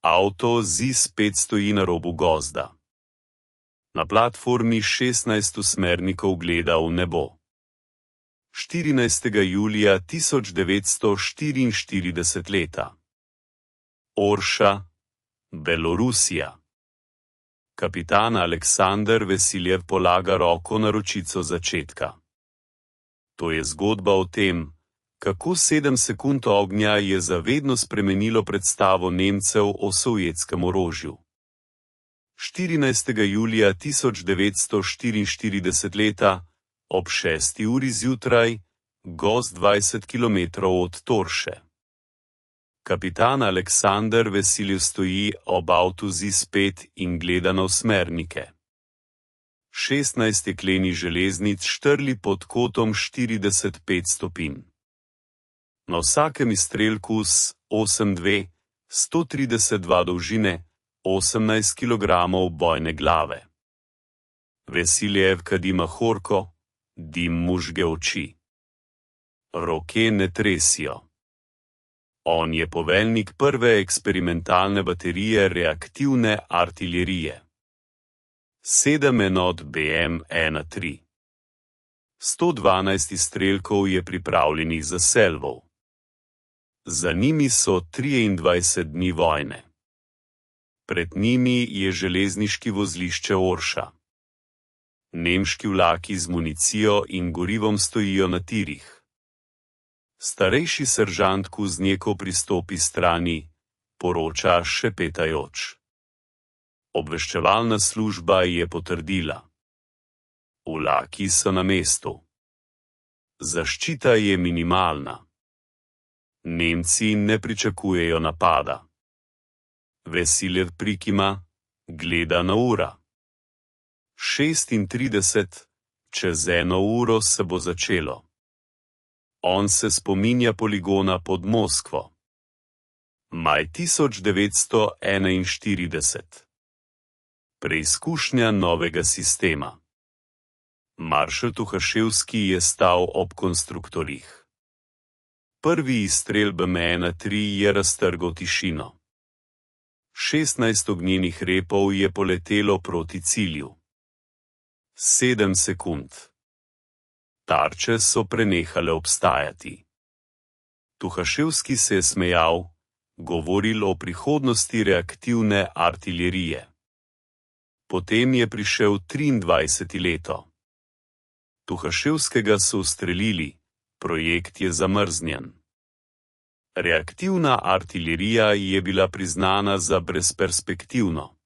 Avto ZIS-5 stoji na robu gozda. Na platformi 16 smernikov gleda v nebo. 14. julija 1944 leta. Orša, Belorusija. Kapitan Aleksander Vesiljev polaga roko na ročico začetka. To je zgodba o tem, kako 7 sekund ognja je zavedno spremenilo predstavo Nemcev o sovjetskem orožju. 14. julija 1944 leta, ob 6. uri zjutraj, gozd 20 km od Torše. Kapitan Aleksander Vesiljev stoji ob avtu ZIS-5 in gleda na osmernike. 16 stekleni železnic štrli pod kotom 45 stopinj. Na vsakem izstrelku s 8,2, 132 dolžine, 18 kg bojne glave. Vesiljev kadi mahorko, dim mu žge oči. Roke ne tresijo. On je poveljnik prve eksperimentalne baterije reaktivne artilerije. 7 enot BM-1-3. 112 izstrelkov je pripravljenih za Selvov. Za njimi so 23 dni vojne. Pred njimi je železniški vozlišče Orša. Nemški vlaki z municijo in gorivom stojijo na tirih. Starejši seržant Kuznjekov pristopi strani, poroča šepetajoč. Obveščevalna služba je potrdila. Vlaki so na mestu. Zaščita je minimalna. Nemci ne pričakujejo napada. Vesiljev prikima, gleda na ura. 36, čez 1 uro se bo začelo. On se spominja poligona pod Moskvo. Maj 1941. Preizkušnja novega sistema. Maršal Tuhaševski je stal ob konstruktorjih. Prvi izstrel BM-1-3 je raztrgal tišino. 16 ognjenih repov je poletelo proti cilju. 7 sekund. Tarče so prenehale obstajati. Tuhaševski se je smejal, govoril o prihodnosti reaktivne artilerije. Potem je prišel 23. leto. Tuhaševskega so ustrelili, projekt je zamrznjen. Reaktivna artilerija je bila priznana za brezperspektivno.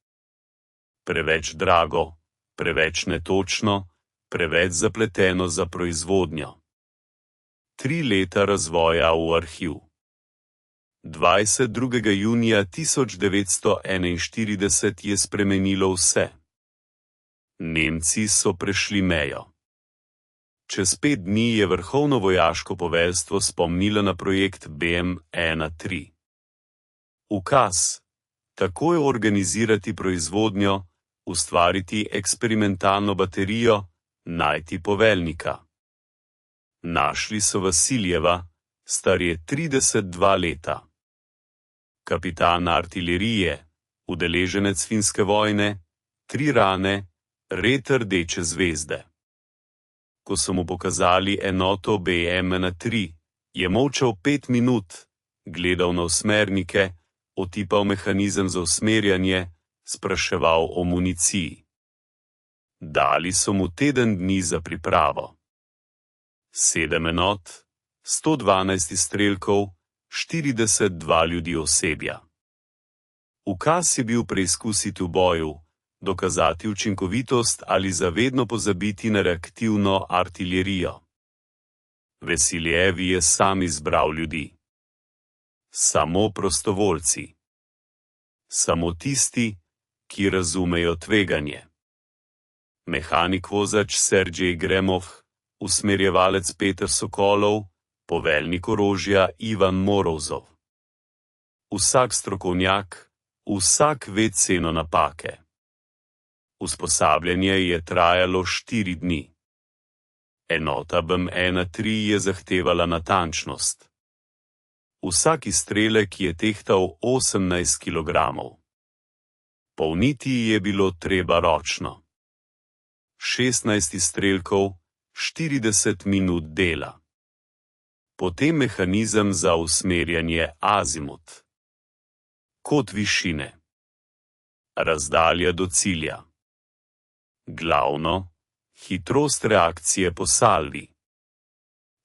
Preveč drago, preveč netočno, preveč zapleteno za proizvodnjo. 3 leta razvoja v arhiv. 22. junija 1941 je spremenilo vse. Nemci so prešli mejo. Čez 5 dni je vrhovno vojaško poveljstvo spomnilo na projekt BM-1-3. Ukaz: takoj organizirati proizvodnjo, ustvariti eksperimentalno baterijo, najti poveljnika. Našli so Vasiljeva, star je 32 leta. Kapitan artilerije, udeleženec finske vojne, 3 rane, red rdeče zvezde. Ko so mu pokazali enoto BM-1-3, je molčal 5 minut, gledal na usmernike, otipal mehanizem za usmerjanje, spraševal o municiji. Dali so mu teden dni za pripravo. 7 enot, 112 izstrelkov, 42 ljudi osebja. Ukaz je bil preizkusiti v boju, dokazati učinkovitost ali zavedno pozabiti na reaktivno artilerijo. Vesiljev je sam izbral ljudi. Samo prostovoljci. Samo tisti, ki razumejo tveganje. Mehanik vozač Sergej Gremov, usmerjevalec Peter Sokolov, poveljnik orožja Ivan Morozov. Vsak strokovnjak, vsak ve ceno napake. Usposabljanje je trajalo 4 dni. Enota BM-1-3 je zahtevala natančnost. Vsak izstrelek je tehtal 18 kilogramov. Polniti je bilo treba ročno. 16 izstrelkov, 40 minut dela. Potem mehanizem za usmerjanje azimut. Kot višine. Razdalja do cilja. Glavno, hitrost reakcije po salvi.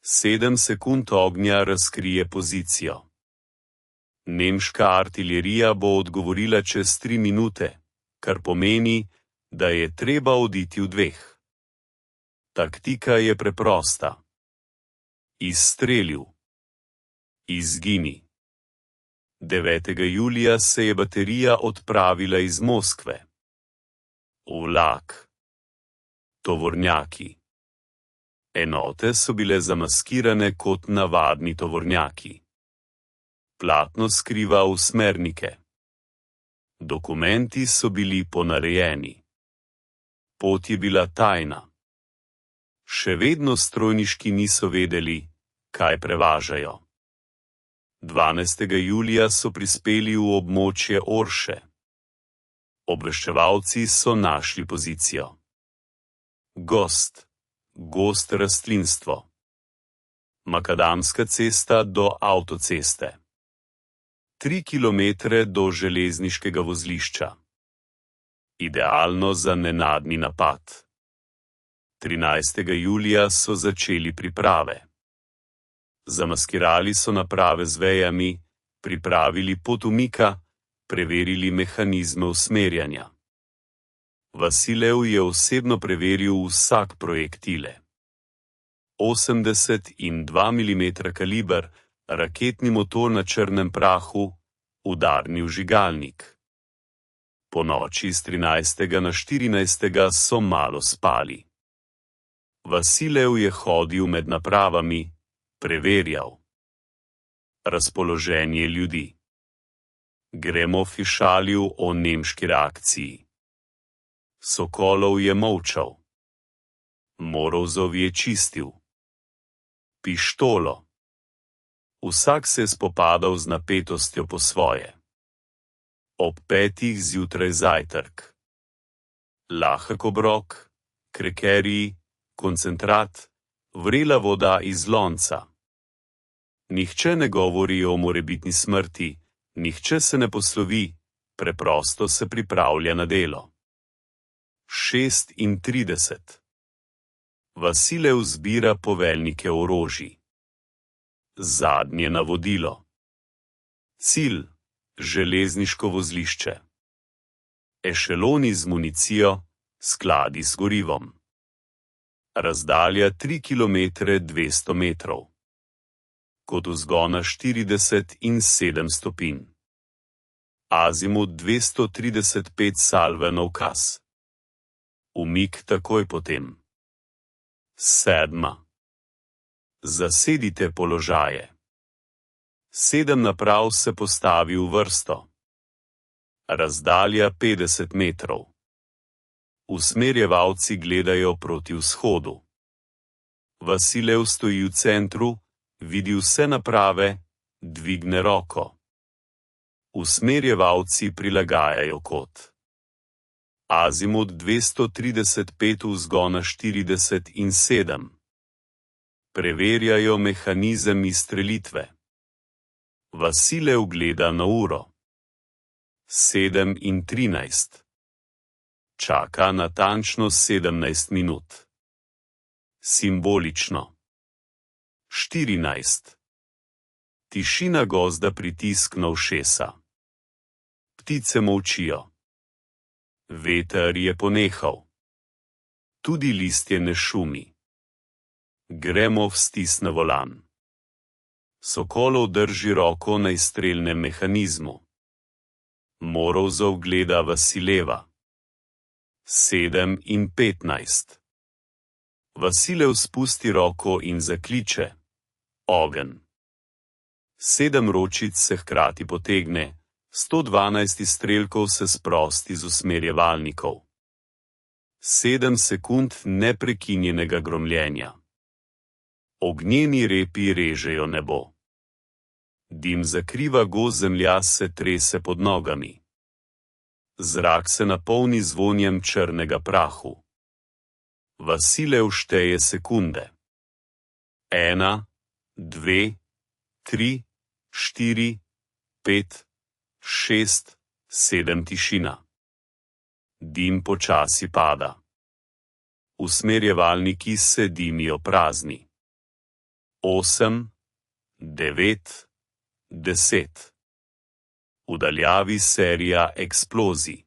7 sekund ognja razkrije pozicijo. Nemška artilerija bo odgovorila čez 3 minute, kar pomeni, da je treba oditi v 2. Taktika je preprosta. Izstrelil. Izgini. 9. julija se je baterija odpravila iz Moskve. Vlak. Tovornjaki. Enote so bile zamaskirane kot navadni tovornjaki. Platno skriva usmernike. Dokumenti so bili ponarejeni. Pot je bila tajna. Še vedno strojniški niso vedeli, kaj prevažajo. 12. julija so prispeli v območje Orše. Obveščevalci so našli pozicijo. Gost rastlinstvo. Makadamska cesta do avtoceste. 3 kilometre do železniškega vozlišča. Idealno za nenadni napad. 13. julija so začeli priprave. Zamaskirali so naprave z vejami, pripravili pot umika, preverili mehanizme usmerjanja. Vasilev je osebno preveril vsak projektile. 80 in 2 mm kaliber, raketni motor na črnem prahu, udarni vžigalnik. Po noči z 13. na 14. so malo spali. Vasilev je hodil med napravami, preverjal razpoloženje ljudi. Gremov je šalil o nemški reakciji. Sokolov je molčal. Morozov je čistil. Pištolo. Vsak se je spopadal z napetostjo po svoje. Ob 5. zjutraj zajtrk. Lahek obrok, krekeriji, koncentrat, vrela voda iz lonca. Nihče ne govori o morebitni smrti, nihče se ne poslovi, preprosto se pripravlja na delo. 36. Vasilev zbira poveljnike orožij. Zadnje navodilo. Cilj: železniško vozlišče. Ešeloni z municijo, skladi z gorivom. Razdalja 3 km 200 metrov. Kot vzgona 40 in 7 stopinj. Azimut 235 salve na ukaz. Umik takoj potem. 7. Zasedite položaje. 7 naprav se postavi v vrsto. Razdalja 50 metrov. Usmerjevalci gledajo proti vzhodu. Vasilev stoji v centru, vidi vse naprave, dvigne roko. Usmerjevalci prilagajajo kot. Azimut 235 vzgona 40 in 7. Preverjajo mehanizem izstrelitve. Vasilev gleda na uro. 7 in 13. Čaka natančno 17 minut. Simbolično. 14. Tišina gozda pritiskna ušesa. Ptice molčijo. Veter je ponehal. Tudi listje ne šumi. Gremov stisne volan. Sokolov drži roko na izstrelnem mehanizmu. Morozov gleda Vasileva. 7 in 15. Vasilev spusti roko in zakliče. Ogenj. 7 ročic se hkrati potegne, 112 izstrelkov se sprosti z usmerjevalnikov. 7 sekund neprekinjenega gromljenja. Ognjeni repi režejo nebo. Dim zakriva gozd, zemlja se trese pod nogami. Zrak se napolni z vonjem črnega prahu. Vasilev šteje sekunde. 1, 2, 3, 4, 5, 6, 7 tišina. Dim počasi pada. Usmerjevalniki se dimijo prazni. 8, 9, 10. V daljavi serija eksplozij.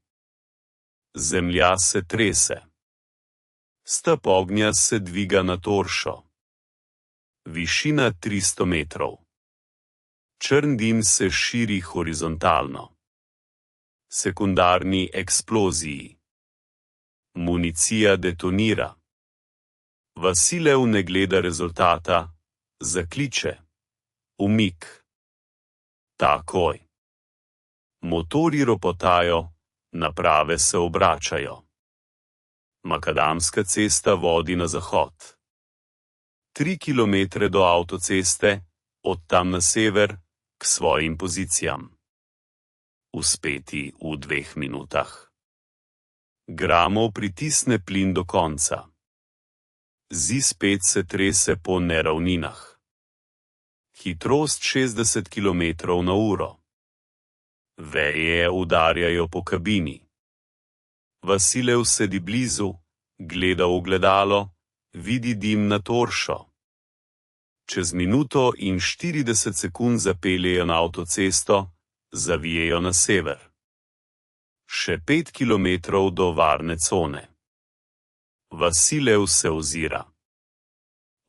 Zemlja se trese. Stop ognja se dviga na toršo. Višina 300 metrov. Črn dim se širi horizontalno. Sekundarni eksploziji. Municija detonira. Vasilev ne gleda rezultata, zakliče. Umik. Takoj. Motorji ropotajo, naprave se obračajo. Makadamska cesta vodi na zahod. 3 kilometre do avtoceste, od tam na sever, k svojim pozicijam. Uspeti v 2 minutah. Gramov pritisne plin do konca. Zid spet se trese po neravninah. Hitrost 60 km/h. Veje udarjajo po kabini. Vasilev sedi blizu, gleda v ogledalo, vidi dim na toršo. Čez minuto in 40 sekund zapeljejo na avtocesto, zavijejo na sever. Še 5 kilometrov do varne cone. Vasilev se ozira.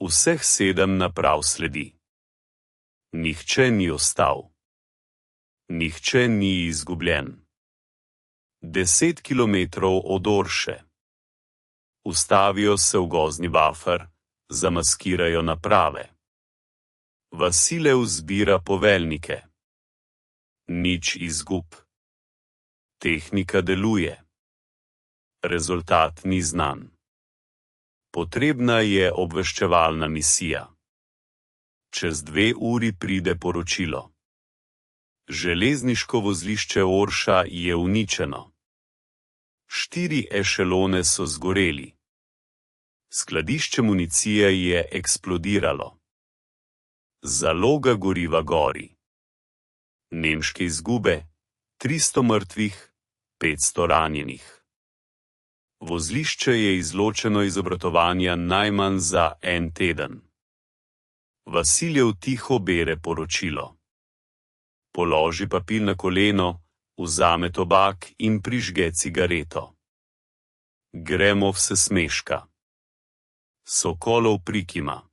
Vseh 7 naprav sledi. Nihče ni ostal. Nihče ni izgubljen. 10 kilometrov od Orše. Ustavijo se v gozdni bafer, zamaskirajo naprave. Vasilev zbira poveljnike. Nič izgub. Tehnika deluje. Rezultat ni znan. Potrebna je obveščevalna misija. Čez 2 uri pride poročilo. Železniško vozlišče Orša je uničeno. 4 ešelone so zgoreli. Skladišče municije je eksplodiralo. Zaloga goriva gori. Nemške izgube: 300 mrtvih, 500 ranjenih. Vozlišče je izločeno iz obratovanja najmanj za 1 teden. Vasiljev tiho bere poročilo. Položi papir na koleno, vzame tobak in prižge cigareto. Gremov se smeška. Sokolov prikima.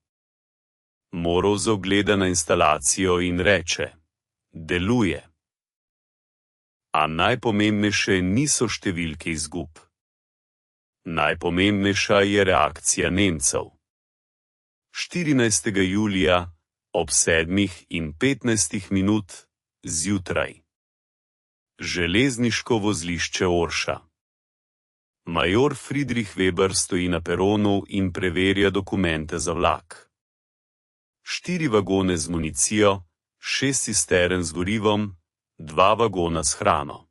Morozov gleda na instalacijo in reče: deluje. A najpomembnejše niso številke izgub. Najpomembnejša je reakcija Nemcev. 14. julija ob 7:15 zjutraj. Železniško vozlišče Orša. Major Friedrich Weber stoji na peronu in preverja dokumente za vlak. 4 vagone z municijo, 6 cistern z gorivom, 2 vagona s hrano.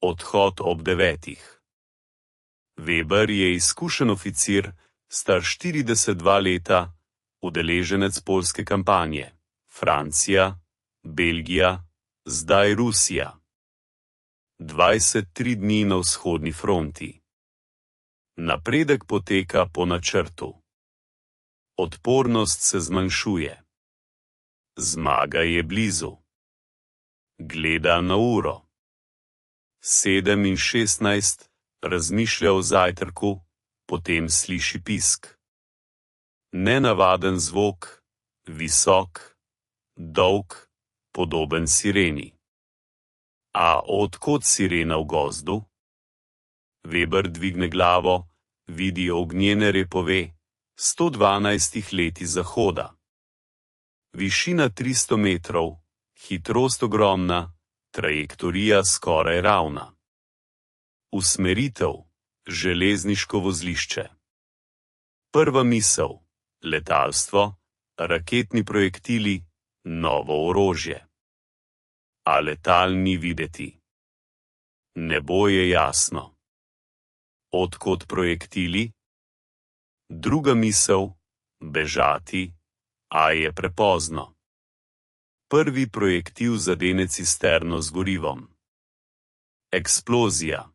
Odhod ob 9. Weber je izkušen oficir, star 42 leta, udeleženec poljske kampanje. Francija, Belgija, zdaj Rusija. 23 dni na vzhodni fronti. Napredek poteka po načrtu. Odpornost se zmanjšuje. Zmaga je blizu. Gleda na uro. 7:16, razmišlja o zajtrku, potem sliši pisk. Nenavaden zvok, visok, dolg, podoben sireni. A odkot sirena v gozdu? Weber dvigne glavo, vidi ognjene repove, 112 leti zahoda. Višina 300 metrov, hitrost ogromna, trajektorija skoraj ravna. Usmeritev: železniško vozlišče. Prva misel: letalstvo, raketni projektili, Novo orožje. A letal ni videti. Nebo je jasno. Od kod projektili? Druga misel, bežati, a je prepozno. Prvi projektil zadene cisterno z gorivom. Eksplozija.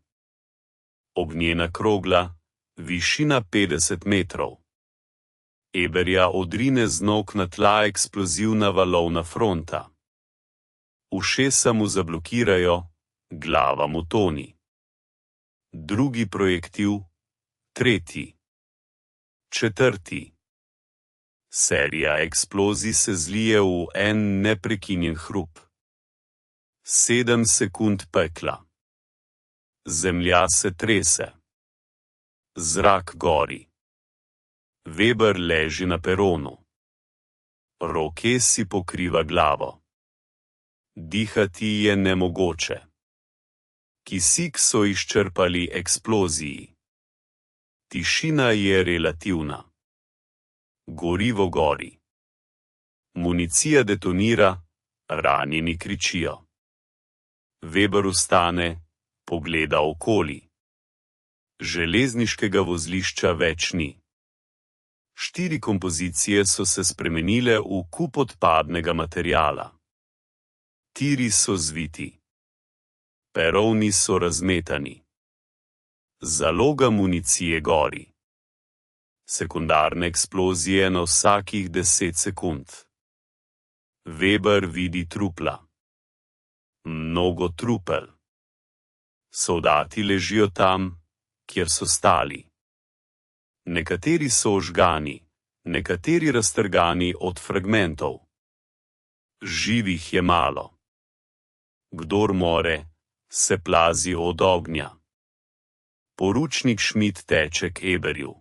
Ognjena krogla, višina 50 metrov. Eberja odrine z nog na tla eksplozivna valovna fronta. Ušesa mu zablokirajo, glava mu toni. Drugi projektil, tretji. Četrti. Serija eksplozij se zlije v en neprekinjen hrup. 7 sekund pekla. Zemlja se trese. Zrak gori. Weber leži na peronu. Roke si pokriva glavo. Dihati je nemogoče. Kisik so izčrpali eksploziji. Tišina je relativna. Gorivo gori. Municija detonira, ranjeni kričijo. Weber vstane, pogleda okoli. Železniškega vozlišča več ni. 4 kompozicije so se spremenile v kup odpadnega materiala. Tiri so zviti. Perovni so razmetani. Zaloga municije gori. Sekundarne eksplozije na vsakih 10 sekund. Weber vidi trupla. Mnogo trupel. Soldati ležijo tam, kjer so stali. Nekateri so ožgani, nekateri raztrgani od fragmentov. Živih je malo. Kdor more, se plazi od ognja. Poručnik Schmidt teče k Eberju.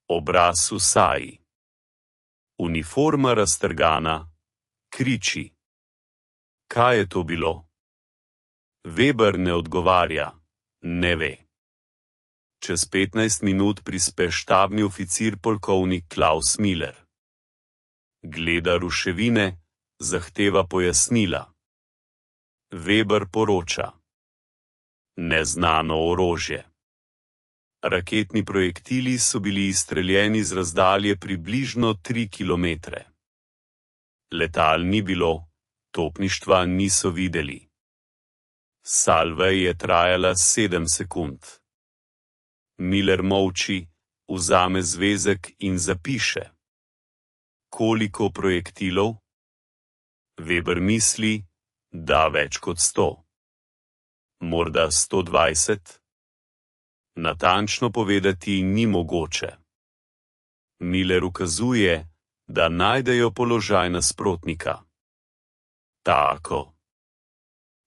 Obraz vsaji. Uniforma raztrgana, kriči. Kaj je to bilo? Weber ne odgovarja, ne ve. Čez 15 minut prispe štabni oficir polkovnik Klaus Miller. Gleda ruševine, zahteva pojasnila. Weber poroča. Neznano orožje. Raketni projektili so bili izstreljeni z razdalje približno 3 kilometre. Letal ni bilo, topništva niso videli. Salva je trajala 7 sekund. Miller molči, vzame zvezek in zapiše. Koliko projektilov? Weber misli, da več kot 100. Morda 120? Natančno povedati ni mogoče. Miller ukazuje, da najdejo položaj nasprotnika. Tako.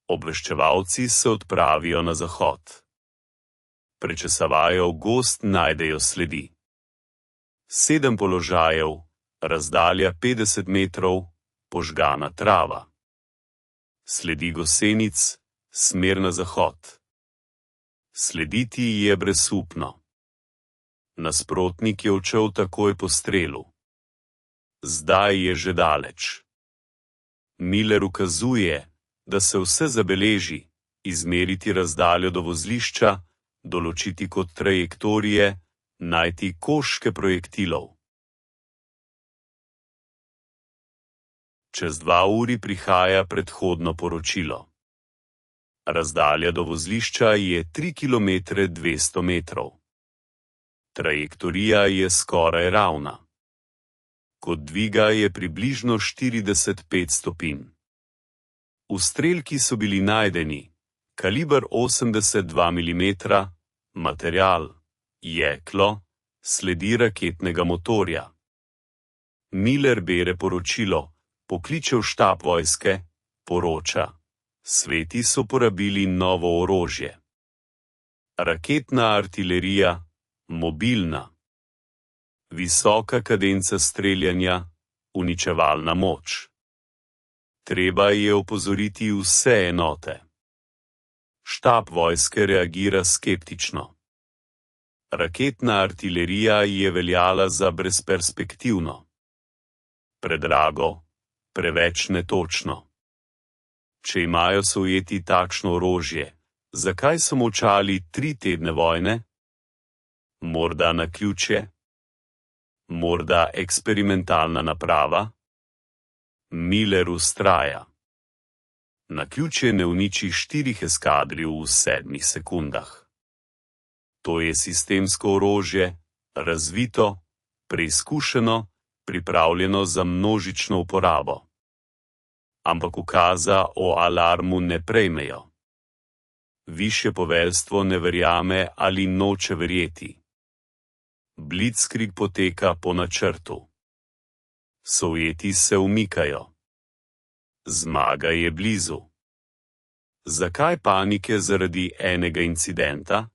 Obveščevalci se odpravijo na zahod. Prečesavajo gozd, najdejo sledi. 7 položajev, razdalja 50 metrov, požgana trava. Sledi gosenic, smer na zahod. Slediti je brezupno. Nasprotnik je odšel takoj po strelu. Zdaj je že daleč. Miller ukazuje, da se vse zabeleži, izmeriti razdaljo do vozlišča, določiti kot trajektorije, najti koščke projektilov. Čez 2 uri prihaja predhodno poročilo. Razdalja do vozlišča je 3 km 200 metrov. Trajektorija je skoraj ravna. Kot dviga je približno 45 stopinj. Ustrelki so bili najdeni, kaliber 82 mm, material, jeklo, sledi raketnega motorja. Miller bere poročilo, pokliče v štab vojske, poroča. Sveti so porabili novo orožje. Raketna artilerija, mobilna. Visoka kadenca streljanja, uničevalna moč. Treba je opozoriti vse enote. Štab vojske reagira skeptično. Raketna artilerija je veljala za brezperspektivno. Predrago, preveč netočno. Če imajo Sovjeti takšno orožje, zakaj so molčali 3 tedne vojne? Morda naključje? Morda eksperimentalna naprava? Miller vztraja. Naključje ne uniči 4 eskadrij v 7 sekundah. To je sistemsko orožje, razvito, preizkušeno, pripravljeno za množično uporabo. Ampak ukaza o alarmu ne prejmejo. Višje poveljstvo ne verjame ali noče verjeti. Blitzkrieg poteka po načrtu. Sovjeti se umikajo. Zmaga je blizu. Zakaj panike zaradi enega incidenta?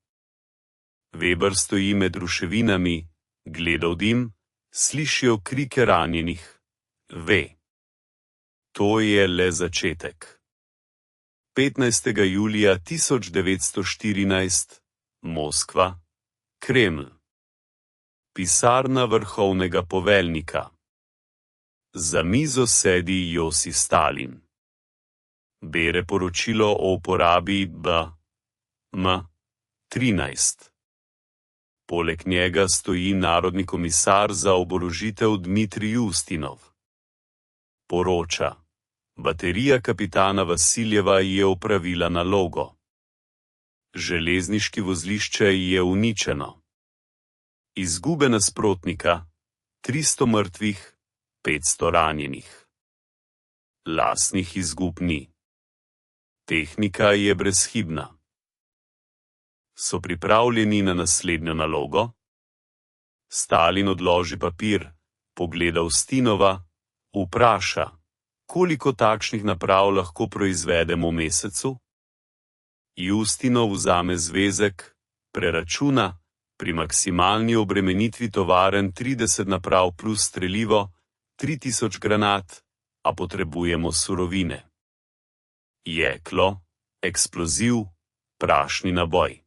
Weber stoji med ruševinami, gleda v dim, slišijo krike ranjenih. Ve. To je le začetek. 15. julija 1914, Moskva, Kremlj. Pisarna vrhovnega poveljnika. Za mizo sedi Josif Stalin. Bere poročilo o uporabi BM-13. Poleg njega stoji narodni komisar za oborožitev Dmitrij Ustinov. Poroča. Baterija kapitana Vasiljeva je opravila nalogo. Železniški vozlišče je uničeno. Izgube nasprotnika, 300 mrtvih, 500 ranjenih. Lastnih izgub ni. Tehnika je brezhibna. So pripravljeni na naslednjo nalogo? Stalin odloži papir, pogleda Ustinova, vpraša, koliko takšnih naprav lahko proizvedemo v mesecu? Ustinov vzame zvezek, preračuna, pri maksimalni obremenitvi tovaren 30 naprav plus strelivo, 3000 granat, a potrebujemo surovine. Jeklo, eksploziv, prašni naboj.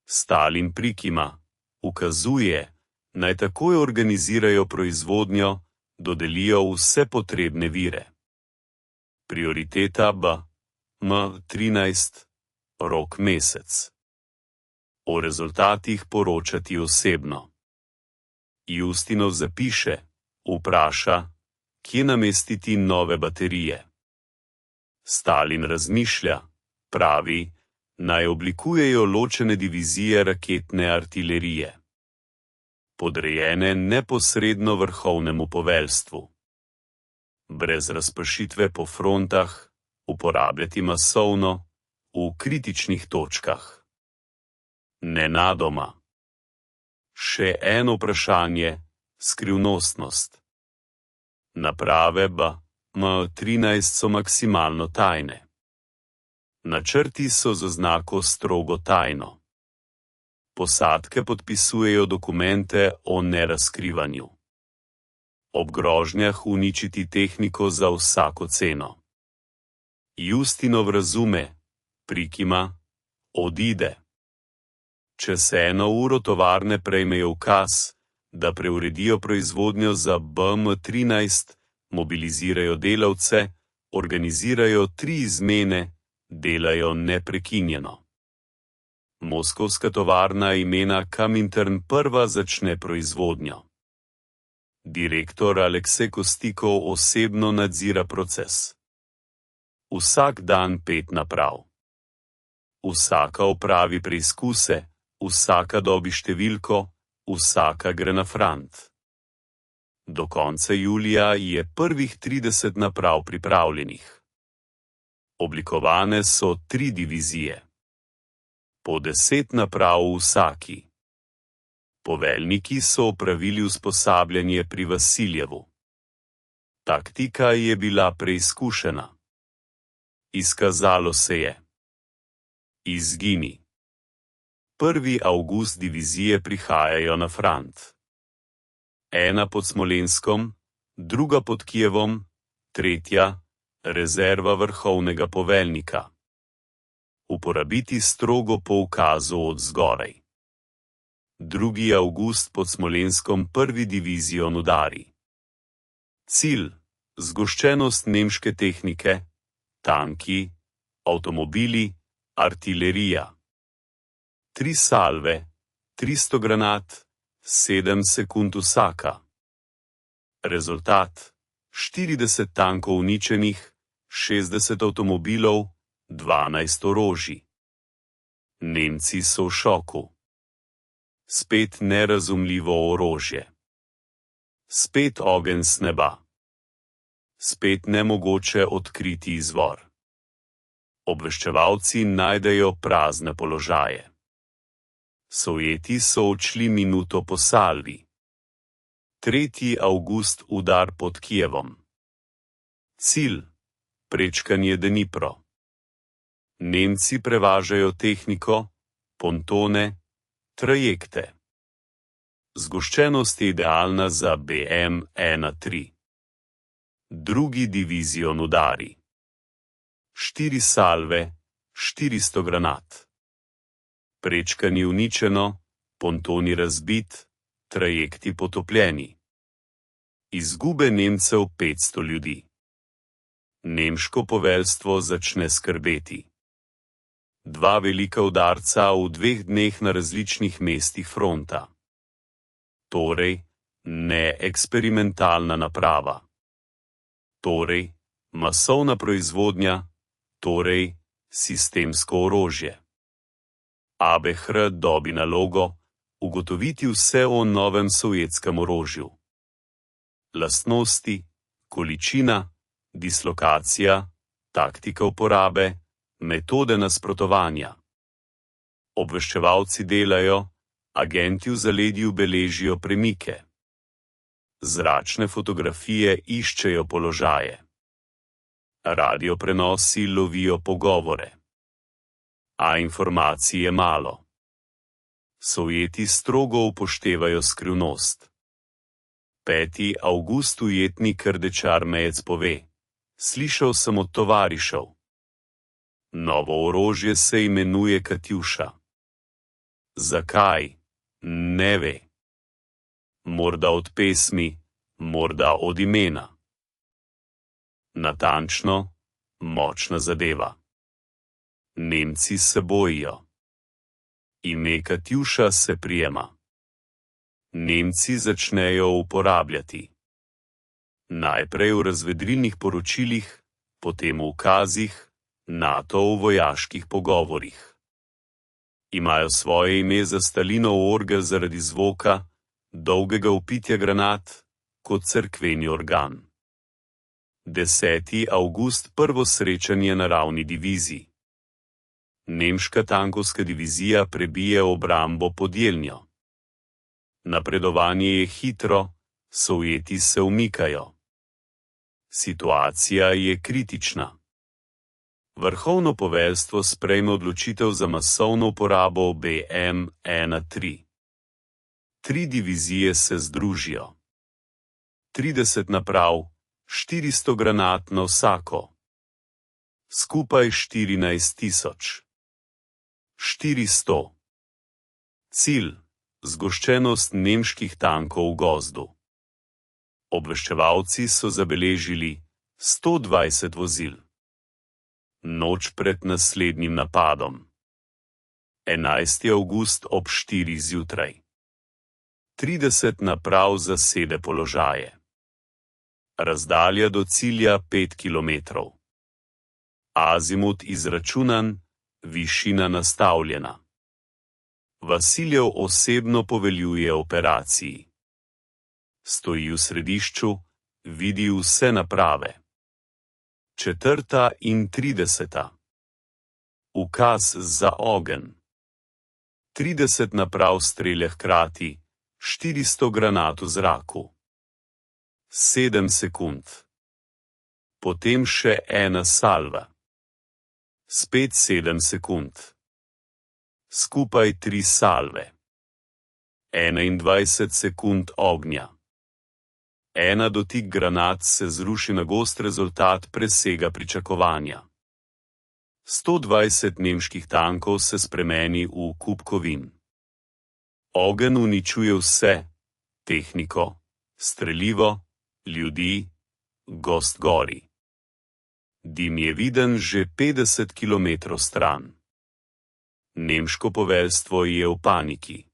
Stalin prikima, ukazuje, naj takoj organizirajo proizvodnjo, dodelijo vse potrebne vire. Prioriteta BM-13, rok mesec. O rezultatih poročati osebno. Ustinov zapiše, vpraša, kje namestiti nove baterije. Stalin razmišlja, pravi, naj oblikujejo ločene divizije raketne artilerije, podrejene neposredno vrhovnemu poveljstvu. Brez razpršitve po frontah, uporabljati masovno, v kritičnih točkah. Nenadoma. Še eno vprašanje, skrivnostnost. Naprave BM-13 so maksimalno tajne. Načrti so z oznako strogo tajno. Posadke podpisujejo dokumente o nerazkrivanju. Ob grožnjah uničiti tehniko za vsako ceno. Ustinov razume, prikima, odide. Čez 1 uro tovarne prejmejo ukaz, da preuredijo proizvodnjo za BM-13, mobilizirajo delavce, organizirajo 3 izmene, delajo neprekinjeno. Moskovska tovarna imena Komintern prva začne proizvodnjo. Direktor Aleksej Kostikov osebno nadzira proces. Vsak dan 5 naprav. Vsaka opravi preizkuse, vsaka dobi številko, vsaka gre na front. Do konca julija je prvih 30 naprav pripravljenih. Oblikovane so 3 divizije. Po 10 naprav v vsaki. Poveljniki so opravili usposabljanje pri Vasiljevu. Taktika je bila preizkušena. Izkazalo se je. Izgini. 1. avgust divizije prihajajo na front. 1 pod Smolenskom, 2 pod Kijevom, 3. rezerva vrhovnega poveljnika. Uporabiti strogo po ukazu od zgoraj. 2. avgust pod Smolenskom 1. divizijon udari. Cilj: Zgoščenost nemške tehnike, tanki, avtomobili, artilerija. 3 salve, 300 granat, 7 sekund vsaka. Rezultat: 40 tankov uničenih, 60 avtomobilov, 12 orožij. Nemci so v šoku. Spet nerazumljivo orožje. Spet ogenj z neba. Spet nemogoče odkriti izvor. Obveščevalci najdejo prazne položaje. Sovjeti so odšli minuto po salvi. 3. avgust udar pod Kijevom. Cilj: prečkanje Dnipro. Nemci prevažajo tehniko, pontone, trajekte. Zgoščenost je idealna za BM-1-3. 2. divizijon udari. 4 salve, 400 granat. Prečkanje uničeno, pontoni razbit, trajekti potopljeni. Izgube Nemcev 500 ljudi. Nemško poveljstvo začne skrbeti. 2 velika udarca v 2 dneh na različnih mestih fronta. Torej, ne eksperimentalna naprava. Torej, masovna proizvodnja, torej, sistemsko orožje. ABHR dobi nalogo ugotoviti vse o novem sovjetskem orožju. Lastnosti, količina, dislokacija, taktika uporabe, metode nasprotovanja. Obveščevalci delajo, agenti v zaledju beležijo premike. Zračne fotografije iščejo položaje. Radioprenosi lovijo pogovore. A informacij je malo. Sovjeti strogo upoštevajo skrivnost. 5. avgust ujetnik Rdečar Mejec pove: slišal sem od tovarišev. Novo orožje se imenuje Katjuša. Zakaj? Ne ve. Morda od pesmi, morda od imena. Natančno, močna zadeva. Nemci se bojijo. Ime Katjuša se prijema. Nemci začnejo uporabljati. Najprej v razvedrilnih poročilih, potem v ukazih, NATO v vojaških pogovorih. Imajo svoje ime za Stalinov orgel zaradi zvoka, dolgega vpitja granat, kot cerkveni organ. 10. avgust prvo srečanje na ravni diviziji. Nemška tankovska divizija prebije obrambo pod Jelnjo. Napredovanje je hitro, Sovjeti se umikajo. Situacija je kritična. Vrhovno poveljstvo sprejme odločitev za masovno uporabo BM-1-3. 3 divizije se združijo. 30 naprav, 400 granat na vsako. Skupaj 14.000. 400. Cilj: zgoščenost nemških tankov v gozdu. Obveščevalci so zabeležili 120 vozil. Noč pred naslednjim napadom. 11. avgust ob 4 zjutraj. 30 naprav zasede položaje. Razdalja do cilja 5 km. Azimut izračunan, višina nastavljena. Vasiljev osebno poveljuje operaciji. Stoji v središču, vidi vse naprave. 4. in 30. Ukaz za ogenj. 30 naprav strelja hkrati, 400 granat v zraku. 7 sekund. Potem še ena salva. Spet 7 sekund. Skupaj 3 salve. 21 sekund ognja. Ena dotik granat se zruši na gost, rezultat presega pričakovanja. 120 nemških tankov se spremeni v kup kovin. Ogenj uničuje vse, tehniko, strelivo, ljudi, Gozd gori. Dim je viden že 50 km stran. Nemško poveljstvo je v paniki.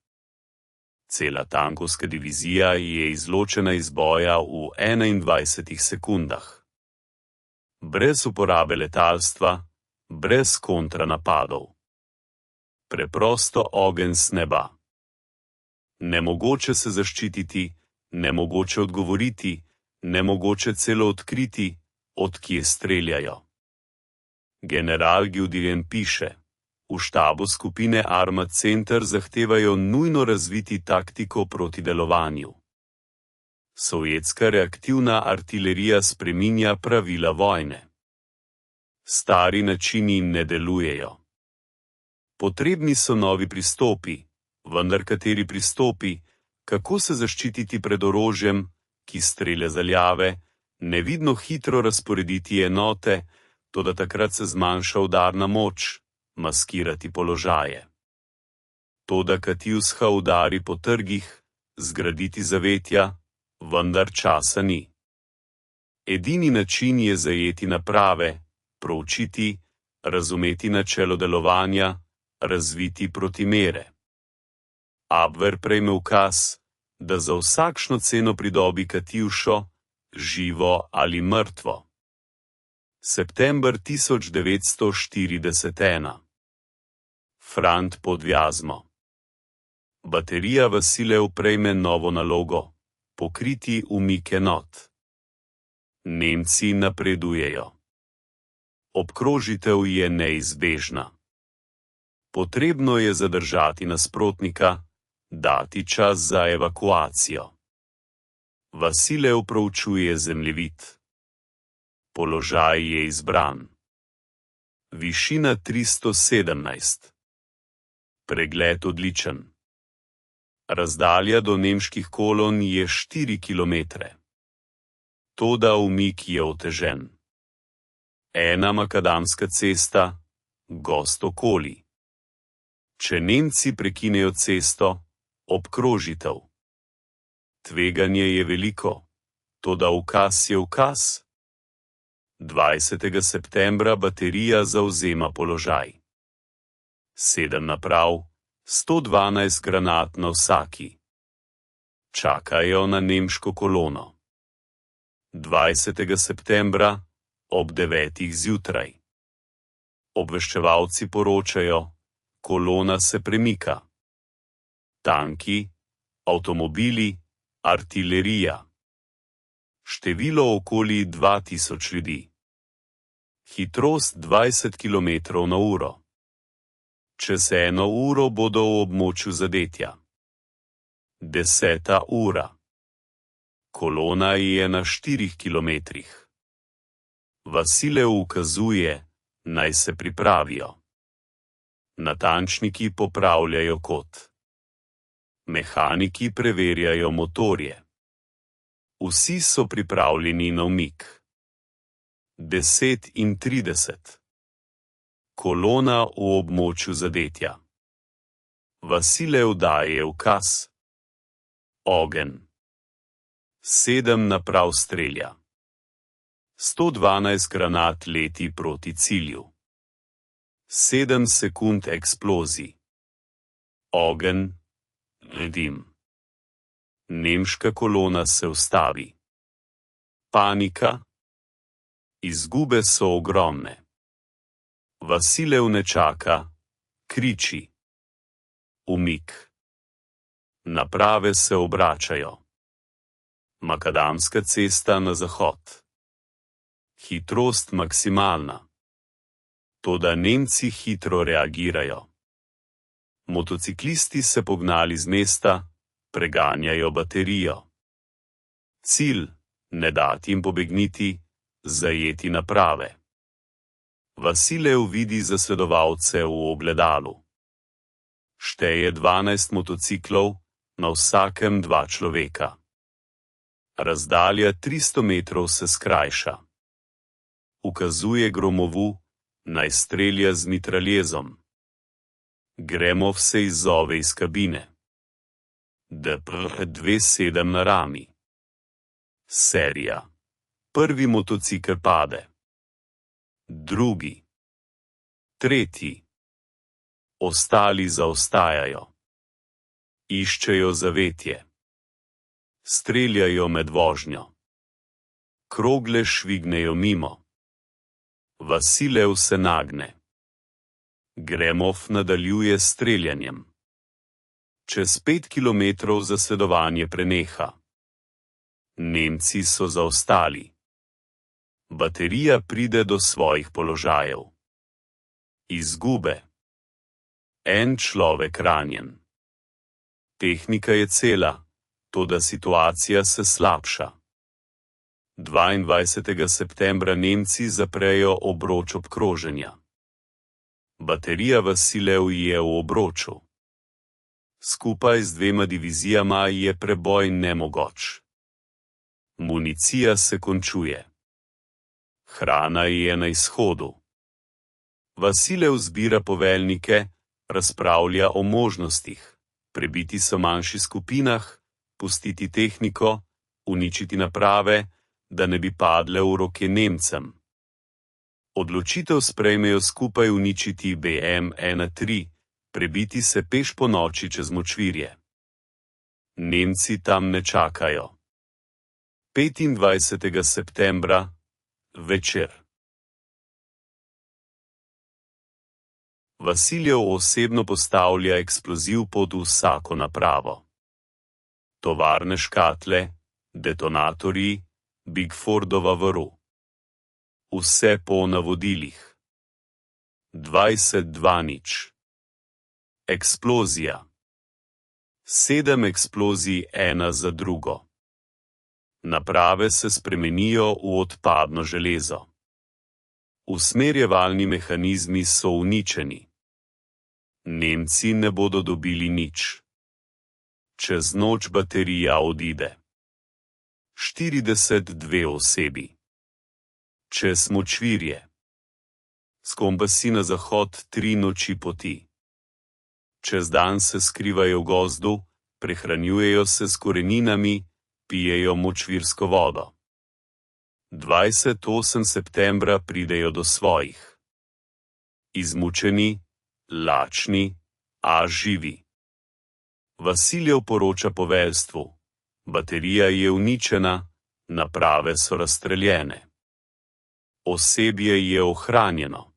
Cela tankovska divizija je izločena iz boja v 21 sekundah. Brez uporabe letalstva, brez kontranapadov. Preprosto ogenj z neba. Nemogoče se zaščititi, nemogoče odgovoriti, nemogoče celo odkriti, od kje streljajo. General Guderian piše: v štabu skupine Armad Center zahtevajo nujno razviti taktiko proti delovanju. Sovjetska reaktivna artilerija spreminja pravila vojne. Stari načini ne delujejo. Potrebni so novi pristopi, vendar kateri pristopi, kako se zaščititi pred orožjem, ki strelja z daljave, nevidno hitro razporediti enote, toda takrat se zmanjša udarna moč, maskirati položaje. Toda Katjusha udari po trgih, zgraditi zavetja, vendar časa ni. Edini način je zajeti naprave, proučiti, razumeti načelo delovanja, razviti protimere. Abwehr prejme ukaz, da za vsakšno ceno pridobi Katjušo, živo ali mrtvo. September 1941. Front pod Vjazmo. Baterija Vasilev prejme novo nalogo: pokriti umik enot. Nemci napredujejo. Obkrožitev je neizbežna. Potrebno je zadržati nasprotnika, dati čas za evakuacijo. Vasilev proučuje zemljevid. Položaj je izbran. Višina 317. Pregled odličen. Razdalja do nemških kolon je 4 km. Toda umik je otežen. Ena makadamska cesta, gozd okoli. Če Nemci prekinejo cesto, obkrožitev. Tveganje je veliko, toda ukaz je ukaz. 20. septembra baterija zavzema položaj. 7 naprav, 112 granat na vsaki. Čakajo na nemško kolono. 20. septembra ob 9. zjutraj. Obveščevalci poročajo: kolona se premika. Tanki, avtomobili, artilerija. Število okoli 2000 ljudi. Hitrost 20 km/h. Čez 1 uro bodo v območju zadetja. 10. ura. Kolona je na 4 km. Vasilev ukazuje, naj se pripravijo. Natančniki popravljajo kot. Mehaniki preverjajo motorje. Vsi so pripravljeni na umik. 10:30. Kolona v območju zadetja. Vasilev daje ukaz. Ogenj. 7 naprav strelja. 112 granat leti proti cilju. 7 sekund eksplozij. Ogenj, dim. Nemška kolona se ustavi. Panika. Izgube so ogromne. Vasilev ne čaka, kriči. Umik. Naprave se obračajo. Makadamska cesta na zahod. Hitrost maksimalna. Toda Nemci hitro reagirajo. Motociklisti se pognali z mesta, preganjajo baterijo. Cilj: ne dati jim pobegniti, zajeti naprave. Vasilev vidi zasledovalce v ogledalu. Šteje 12 motociklov, na vsakem 2 človeka. Razdalja 300 metrov se skrajša. Ukazuje Gromovu, naj strelja z mitraljezom. Gremov se izzove iz kabine. Dpr 27 na rami. Serija. Prvi motocikel pade. Drugi. Tretji. Ostali zaostajajo. Iščejo zavetje. Streljajo med vožnjo. Krogle švignejo mimo. Vasilev se nagne. Gremov nadaljuje s streljanjem. Čez 5 kilometrov zasledovanje preneha. Nemci so zaostali. Baterija pride do svojih položajev. Izgube. En človek ranjen. Tehnika je cela, toda situacija se slabša. 22. septembra Nemci zaprejo obroč obkroženja. Baterija Vasilev je v obroču. Skupaj z 2 divizijama je preboj nemogoč. Municija se končuje. Hrana je na izhodu. Vasilev zbira poveljnike, razpravlja o možnostih, prebiti se v manjših skupinah, pustiti tehniko, uničiti naprave, da ne bi padle v roke Nemcem. Odločitev sprejmejo skupaj uničiti BM-13, prebiti se peš po noči čez močvirje. Nemci tam ne čakajo. 25. septembra, večer. Vasiljev osebno postavlja eksploziv pod vsako napravo. Tovarne škatle, detonatorji, Bigfordova vrv. Vse po navodilih. 22:00. Eksplozija. 7 eksplozij ena za drugo. Naprave se spremenijo v odpadno železo. Usmerjevalni mehanizmi so uničeni. Nemci ne bodo dobili nič. Čez noč baterija odide. 42 osebi. Čez močvirje. S kompasi na zahod 3 noči poti. Čez dan se skrivajo v gozdu, prehranjujejo se s koreninami, pijejo močvirsko vodo. 28. septembra pridejo do svojih. Izmučeni, lačni, a živi. Vasiljev poroča poveljstvu. Baterija je uničena, naprave so razstreljene. Osebje je ohranjeno.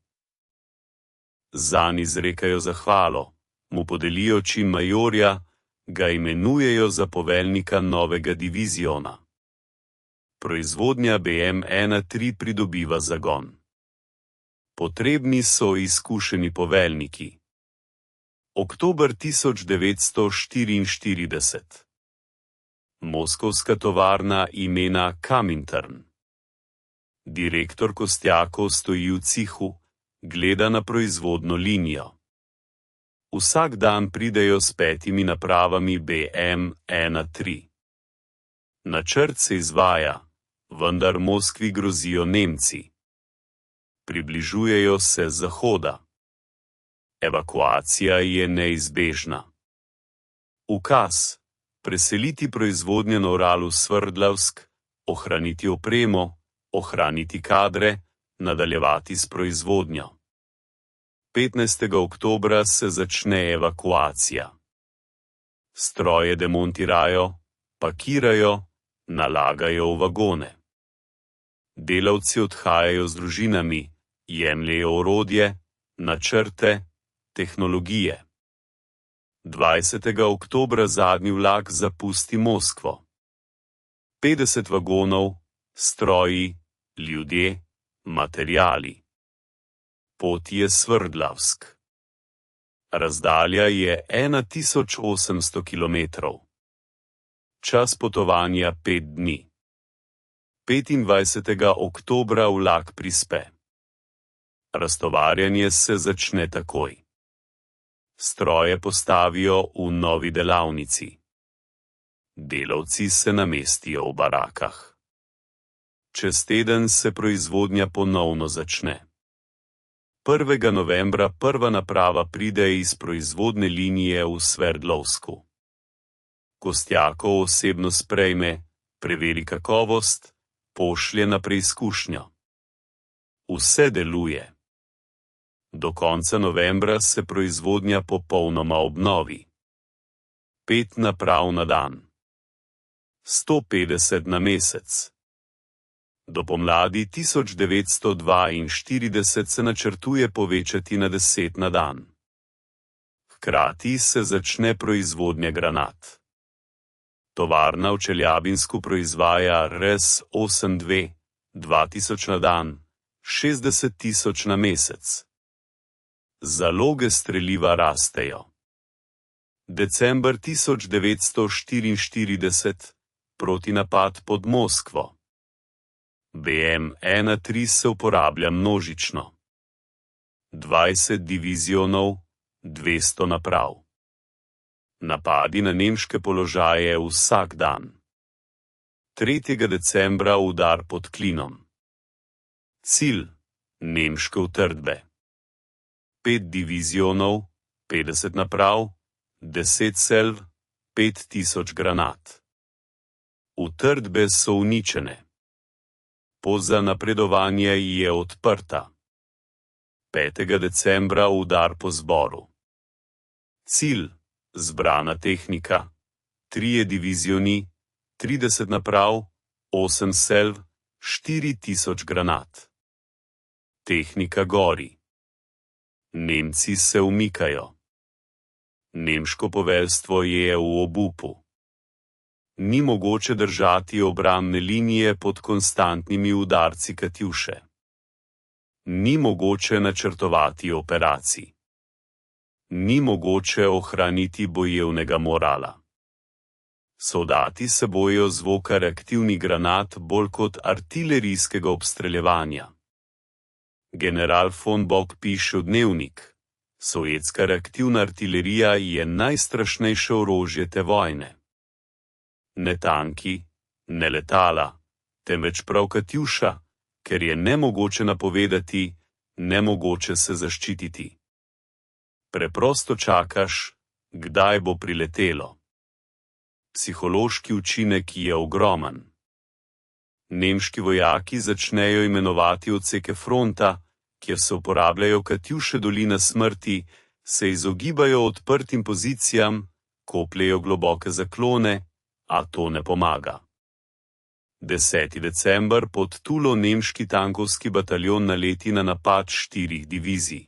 Zanj izrekajo zahvalo, mu podelijo čin majorja, ga imenujejo za poveljnika novega diviziona. Proizvodnja BM-13 pridobiva zagon. Potrebni so izkušeni poveljniki. Oktober 1944. Moskovska tovarna imena Komintern. Direktor Kostjakov stoji v cihu, gleda na proizvodno linijo. Vsak dan pridejo s 5 napravami BM-13. Načrt se izvaja, vendar Moskvi grozijo Nemci. Približujejo se z zahoda. Evakuacija je neizbežna. Ukaz: preseliti proizvodnjo na Uralu Sverdlovsk, ohraniti opremo, ohraniti kadre, nadaljevati s proizvodnjo. 15. oktobra se začne evakuacija. Stroje demontirajo, pakirajo, nalagajo v vagone. Delavci odhajajo z družinami, jemljejo orodje, načrte, tehnologije. 20. oktobra zadnji vlak zapusti Moskvo. 50 vagonov, stroji, ljudje, materiali. Pot je Sverdlovsk. Razdalja je 1800 kilometrov. Čas potovanja 5 dni. 25. oktobra vlak prispe. Raztovarjanje se začne takoj. Stroje postavijo v novi delavnici. Delavci se namestijo v barakah. Čez teden se proizvodnja ponovno začne. 1. novembra prva naprava pride iz proizvodne linije v Sverdlovsku. Kostjakov osebno sprejme, preveri kakovost, pošlje na preizkušnjo. Vse deluje. Do konca novembra se proizvodnja popolnoma obnovi. 5 naprav na dan. 150 na mesec. Do pomladi 1942 se načrtuje povečati na 10 na dan. Hkrati se začne proizvodnja granat. Tovarna v Čeljabinsku proizvaja res 8-2, 2000 na dan, 60 000 na mesec. Zaloge streliva rastejo. December 1944, protinapad pod Moskvo. BM-1-3 se uporablja množično. 20 divizionov, 200 naprav. Napadi na nemške položaje vsak dan. 3. decembra udar pod Klinom. Cilj: nemške utrdbe. 5 divizionov, 50 naprav, 10 selv, 5000 granat. Utrdbe so uničene. Pot za napredovanje je odprta. 5. decembra udar po Zboru. Cilj: zbrana tehnika, 3 divizioni, 30 naprav, 8 selv, 4000 granat. Tehnika gori. Nemci se umikajo. Nemško poveljstvo je v obupu. Ni mogoče držati obrambne linije pod konstantnimi udarci Katjuše. Ni mogoče načrtovati operacij. Ni mogoče ohraniti bojevnega morala. Soldati se bojijo zvoka reaktivnih granat bolj kot artilerijskega obstreljevanja. General von Bock piše v dnevnik: sovjetska reaktivna artilerija je najstrašnejše orožje te vojne. Ne tanki, ne letala, temveč prav Katjuša, ker je nemogoče napovedati, nemogoče se zaščititi. Preprosto čakaš, kdaj bo priletelo. Psihološki učinek je ogromen. Nemški vojaki začnejo imenovati odseke fronta, kjer se uporabljajo Katjuše dolina smrti, se izogibajo odprtim pozicijam, kopljejo globoke zaklone, a to ne pomaga. 10. december pod Tulo nemški tankovski bataljon naleti na napad 4 divizij.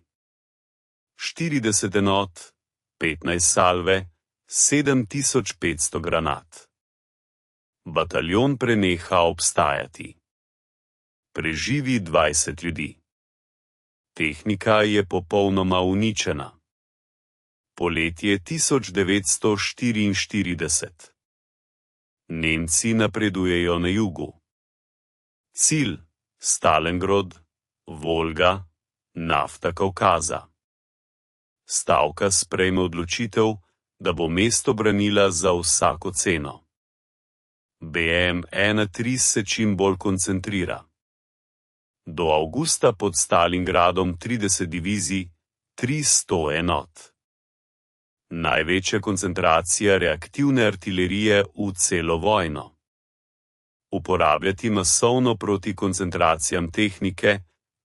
40 enot, 15 salve, 7500 granat. Bataljon preneha obstajati. Preživi 20 ljudi. Tehnika je popolnoma uničena. Poletje 1944. Nemci napredujejo na jugu. Cilj: Stalingrad, Volga, nafta Kavkaza. Stavka sprejme odločitev, da bo mesto branila za vsako ceno. BM-1-3 se čim bolj koncentrira. Do avgusta pod Stalingradom 30 divizij, 300 enot. Največja koncentracija reaktivne artilerije v celo vojno. Uporabljati masovno proti koncentracijam tehnike,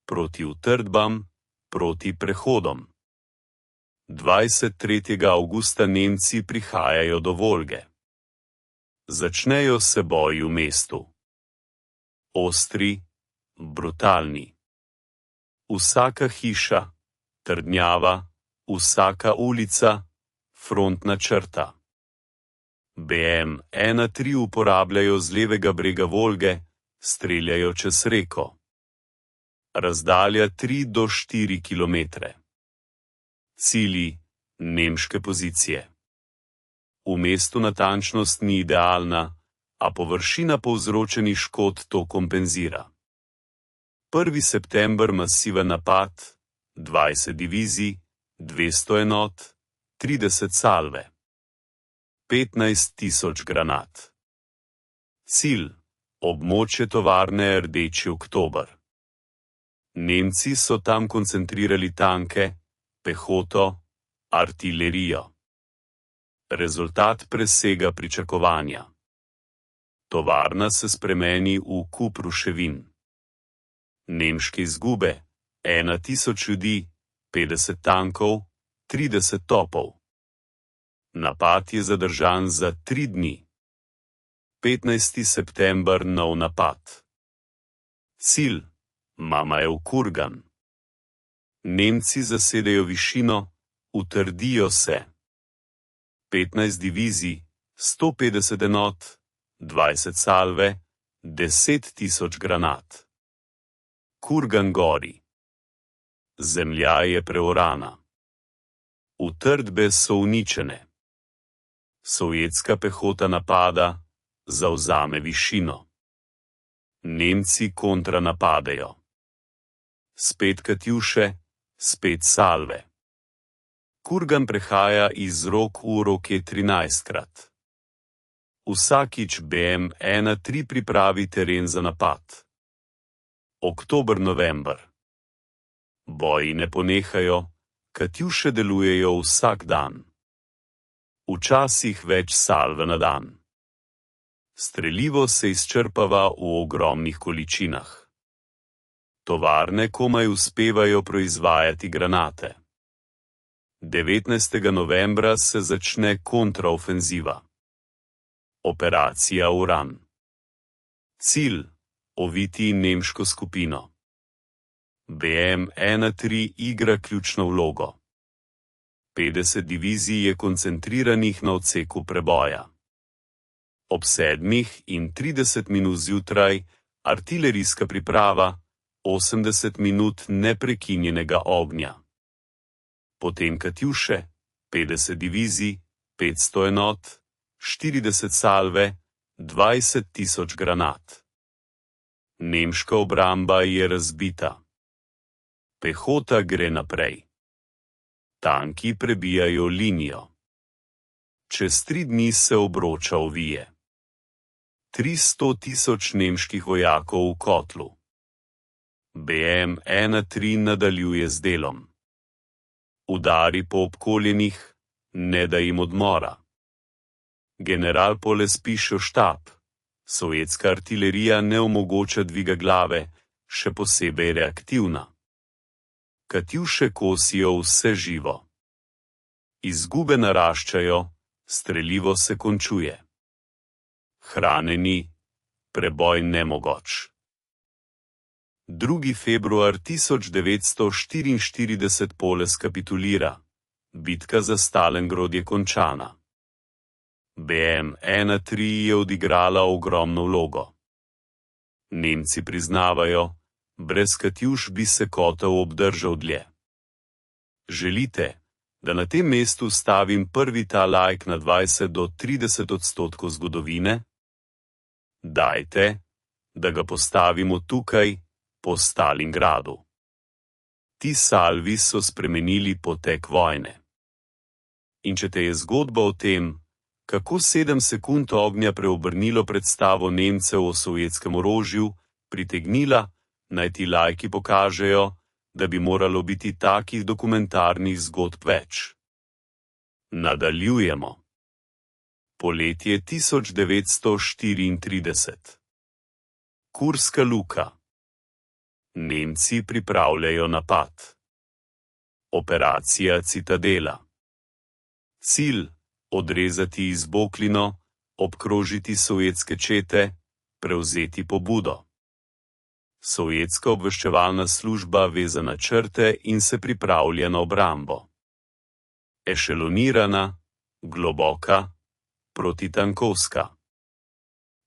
proti utrdbam, proti prehodom. 23. avgusta Nemci prihajajo do Volge. Začnejo se boji v mestu. Ostri, brutalni. Vsaka hiša, trdnjava, vsaka ulica, frontna črta. BM-1-3 uporabljajo z levega brega Volge, streljajo čez reko. Razdalja 3 do 4 kilometre. Cilji: nemške pozicije. V mestu natančnost ni idealna, a površina povzročenih škod to kompenzira. 1. september masiven napad, 20 divizij, 200 enot, 30 salve. 15.000 granat. Cilj: območje tovarne Rdeči oktober. Nemci so tam koncentrirali tanke, pehoto, artilerijo. Rezultat presega pričakovanja. Tovarna se spremeni v kup ruševin. Nemške izgube: 1000 ljudi, 50 tankov, 30 topov. Napad je zadržan za 3 dni. 15. september nov napad. Cilj: Mamajev kurgan. Nemci zasedejo višino, utrdijo se. 15 divizij, 150 enot, 20 salve, 10.000 granat. Kurgan gori. Zemlja je preorana. Utrdbe so uničene. Sovjetska pehota napada, zavzame višino. Nemci kontranapadajo. Spet katjuše, spet salve. Kurgan prehaja iz rok v roke 13-krat. Vsakič BM-1-3 pripravi teren za napad. Oktober-november. Boji ne ponehajo, katjuše delujejo vsak dan. Včasih več salve na dan. Strelivo se izčrpava v ogromnih količinah. Tovarne komaj uspevajo proizvajati granate. 19. novembra se začne kontraofenziva. Operacija Uran. Cilj: oviti nemško skupino. BM-1-3 igra ključno vlogo. 50 divizij je koncentriranih na odseku preboja. Ob 7:30 zjutraj artilerijska priprava, 80 minut neprekinjenega ognja. Potem katjuše, 50 divizij, 500 enot, 40 salve, 20.000 granat. Nemška obramba je razbita. Pehota gre naprej. Tanki prebijajo linijo. Čez 3 dni se obroča ovije. 300.000 nemških vojakov v kotlu. BM-1-3 nadaljuje z delom. Udari po obkoljenih, ne da jim odmora. General Poles piše v štab: sovjetska artilerija ne omogoča dviga glave, še posebej reaktivna. Katjuše kosijo vse živo. Izgube naraščajo, strelivo se končuje. Hrane ni, preboj nemogoč. 2. februar 1944 Poles kapitulira. Bitka za Stalingrad je končana. BM-1-3 je odigrala ogromno vlogo. Nemci priznavajo, brez katjuš bi se kotel obdržal dlje. Želite, da na tem mestu stavim prvi ta like na 20 do 30% zgodovine? Dajte, da ga postavimo tukaj, po Stalingradu. Ti salvi so spremenili potek vojne. In če te je zgodba o tem, kako 7 sekund ognja preobrnilo predstavo Nemcev o sovjetskem orožju, pritegnila, naj ti lajki pokažejo, da bi moralo biti takih dokumentarnih zgodb več. Nadaljujemo. Poletje 1934. Kurska luka. Nemci pripravljajo napad. Operacija Citadela. Cilj: odrezati izboklino, obkrožiti sovjetske čete, prevzeti pobudo. Sovjetska obveščevalna služba veza načrte in se pripravlja na obrambo. Ešelonirana, globoka, protitankovska.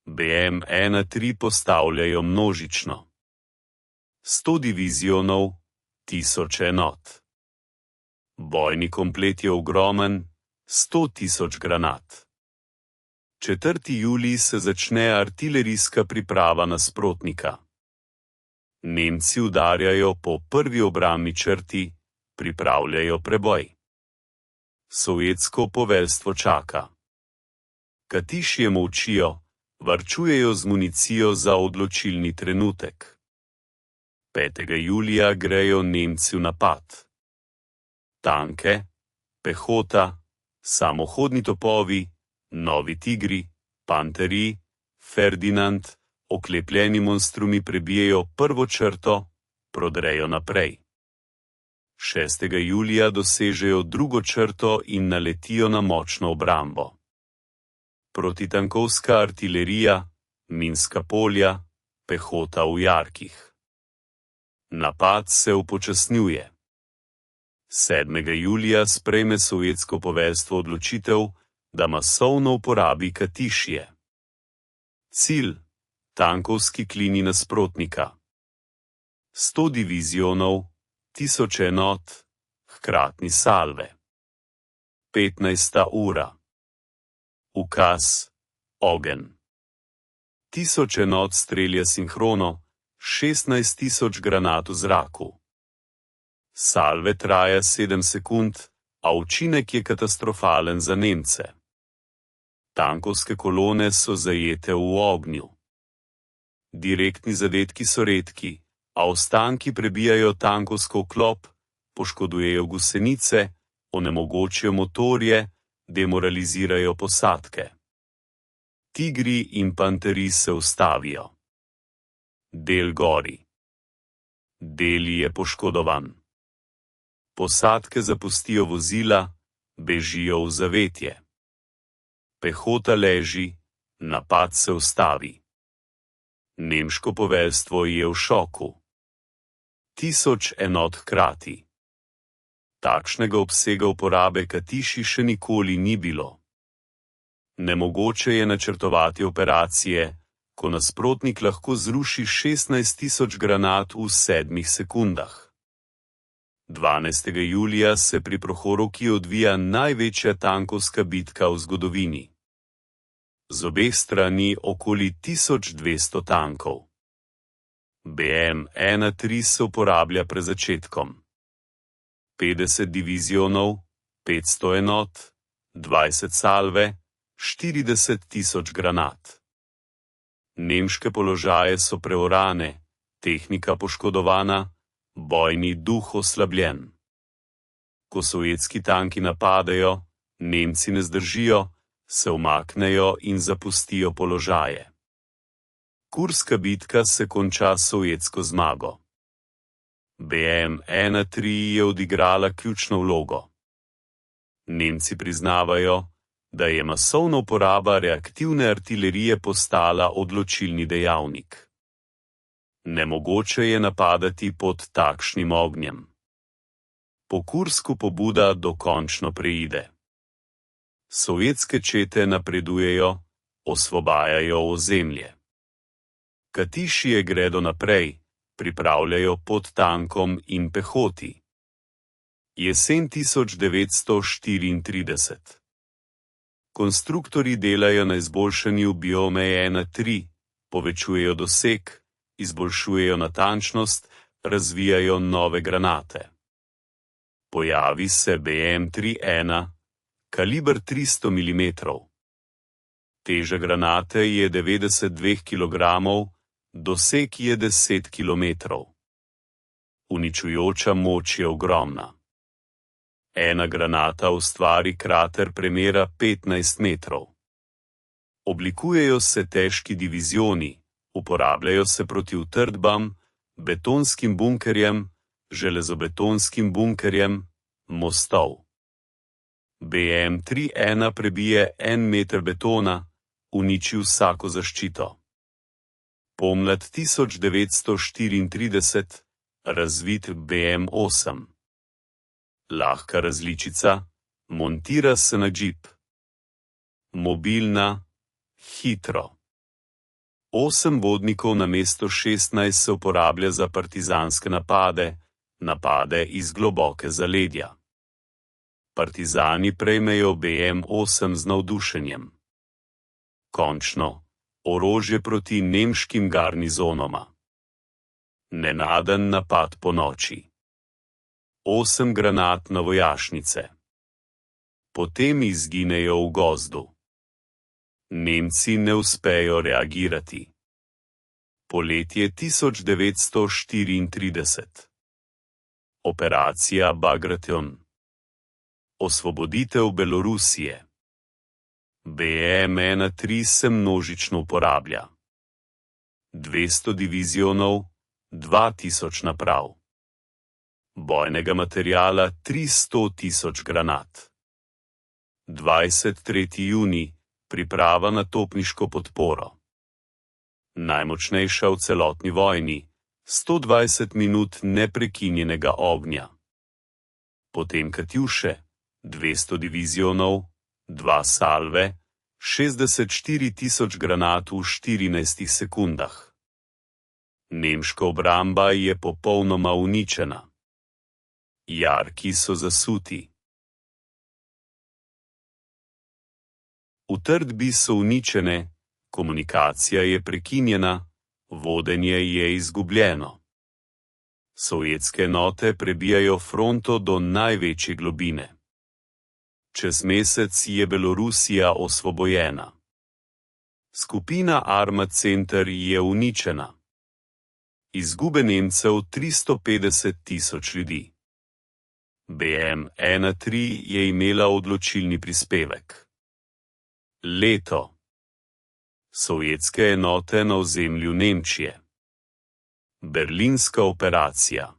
BM-1-3 postavljajo množično. 100 divizionov, 1000 enot. Bojni komplet je ogromen, 100.000 granat. 4. julij se začne artilerijska priprava nasprotnika. Nemci udarjajo po prvi obrambni črti, pripravljajo preboj. Sovjetsko poveljstvo čaka. Katišje molčijo, varčujejo z municijo za odločilni trenutek. 5. julija grejo Nemci v napad. Tanke, pehota, samohodni topovi, novi tigri, panterji, Ferdinand, oklepljeni monstrumi prebijejo prvo črto, prodrejo naprej. 6. julija dosežejo drugo črto in naletijo na močno obrambo. Protitankovska artilerija, minska polja, pehota v jarkih. Napad se upočasnjuje. 7. julija sprejme sovjetsko poveljstvo odločitev, da masovno uporabi Katišije. Cilj: tankovski klini nasprotnika. 100 divizionov, 1000 enot, hkratni salve. 15. ura. Ukaz: ogenj. 1000 enot strelja sinhrono, 16.000 granat v zraku. Salve traja 7 sekund, a učinek je katastrofalen za Nemce. Tankovske kolone so zajete v ognju. Direktni zadetki so redki, a ostanki prebijajo tankovsko oklop, poškodujejo gusenice, onemogočijo motorje, demoralizirajo posadke. Tigri in panteri se ustavijo. Del gori. Del je poškodovan. Posadke zapustijo vozila, bežijo v zavetje. Pehota leži, napad se ustavi. Nemško poveljstvo je v šoku. 1000 enot hkrati. Takšnega obsega uporabe Katiši še nikoli ni bilo. Nemogoče je načrtovati operacije, ko nasprotnik lahko zruši 16.000 granat v 7 sekundah. 12. julija se pri Prohorovki odvija največja tankovska bitka v zgodovini. Z obeh strani okoli 1200 tankov. BM-1-3 se uporablja pred začetkom. 50 divizionov, 500 enot, 20 salve, 40.000 granat. Nemške položaje so preorane, tehnika poškodovana, bojni duh oslabljen. Ko sovjetski tanki napadajo, Nemci ne zdržijo, se umaknejo in zapustijo položaje. Kurska bitka se konča s sovjetsko zmago. BM-1-3 je odigrala ključno vlogo. Nemci priznavajo, da je masovna uporaba reaktivne artilerije postala odločilni dejavnik. Nemogoče je napadati pod takšnim ognjem. Po Kursku pobuda dokončno preide. Sovjetske čete napredujejo, osvobajajo ozemlje. Katišije gredo naprej, pripravljajo pod tankom in pehoti. Jesen 1934. Konstruktorji delajo na izboljšanju BM-1-3, povečujejo doseg, izboljšujejo natančnost, razvijajo nove granate. Pojavi se BM-3-1, kaliber 300 mm. Teža granate je 92 kg, doseg je 10 km. Uničujoča moč je ogromna. Ena granata ustvari krater premera 15 metrov. Oblikujejo se težki divizioni, uporabljajo se proti utrdbam, betonskim bunkerjem, železobetonskim bunkerjem, mostov. BM-3-1 prebije 1 meter betona, uniči vsako zaščito. Pomlad 1934, razvit BM-8. Lahka različica, montira se na džip. Mobilna, hitro. 8 vodnikov namesto 16 se uporablja za partizanske napade iz globoke zaledja. Partizani prejmejo BM-8 z navdušenjem. Končno, orožje proti nemškim garnizonoma. Nenaden napad po noči. 8 granat na vojašnice. Potem izginejo v gozdu. Nemci ne uspejo reagirati. Poletje 1934. Operacija Bagration. Osvoboditev Belorusije. BM-1-3 se množično uporablja. 200 divizionov, 2000 naprav. Bojnega materiala 300.000 granat. 23. junij, priprava na topniško podporo. Najmočnejša v celotni vojni, 120 minut neprekinjenega ognja. Potem Katjuše, 200 divizionov, 2 salve, 64.000 granat v 14 sekundah. Nemška obramba je popolnoma uničena. Jarki so zasuti. Utrdbi so uničene, komunikacija je prekinjena, vodenje je izgubljeno. Sovjetske enote prebijajo fronto do največje globine. Čez mesec je Belorusija osvobojena. Skupina Arma Center je uničena. Izgube Nemcev 350.000 ljudi. BM-1-3 je imela odločilni prispevek. Leto. Sovjetske enote na ozemlju Nemčije. Berlinska operacija.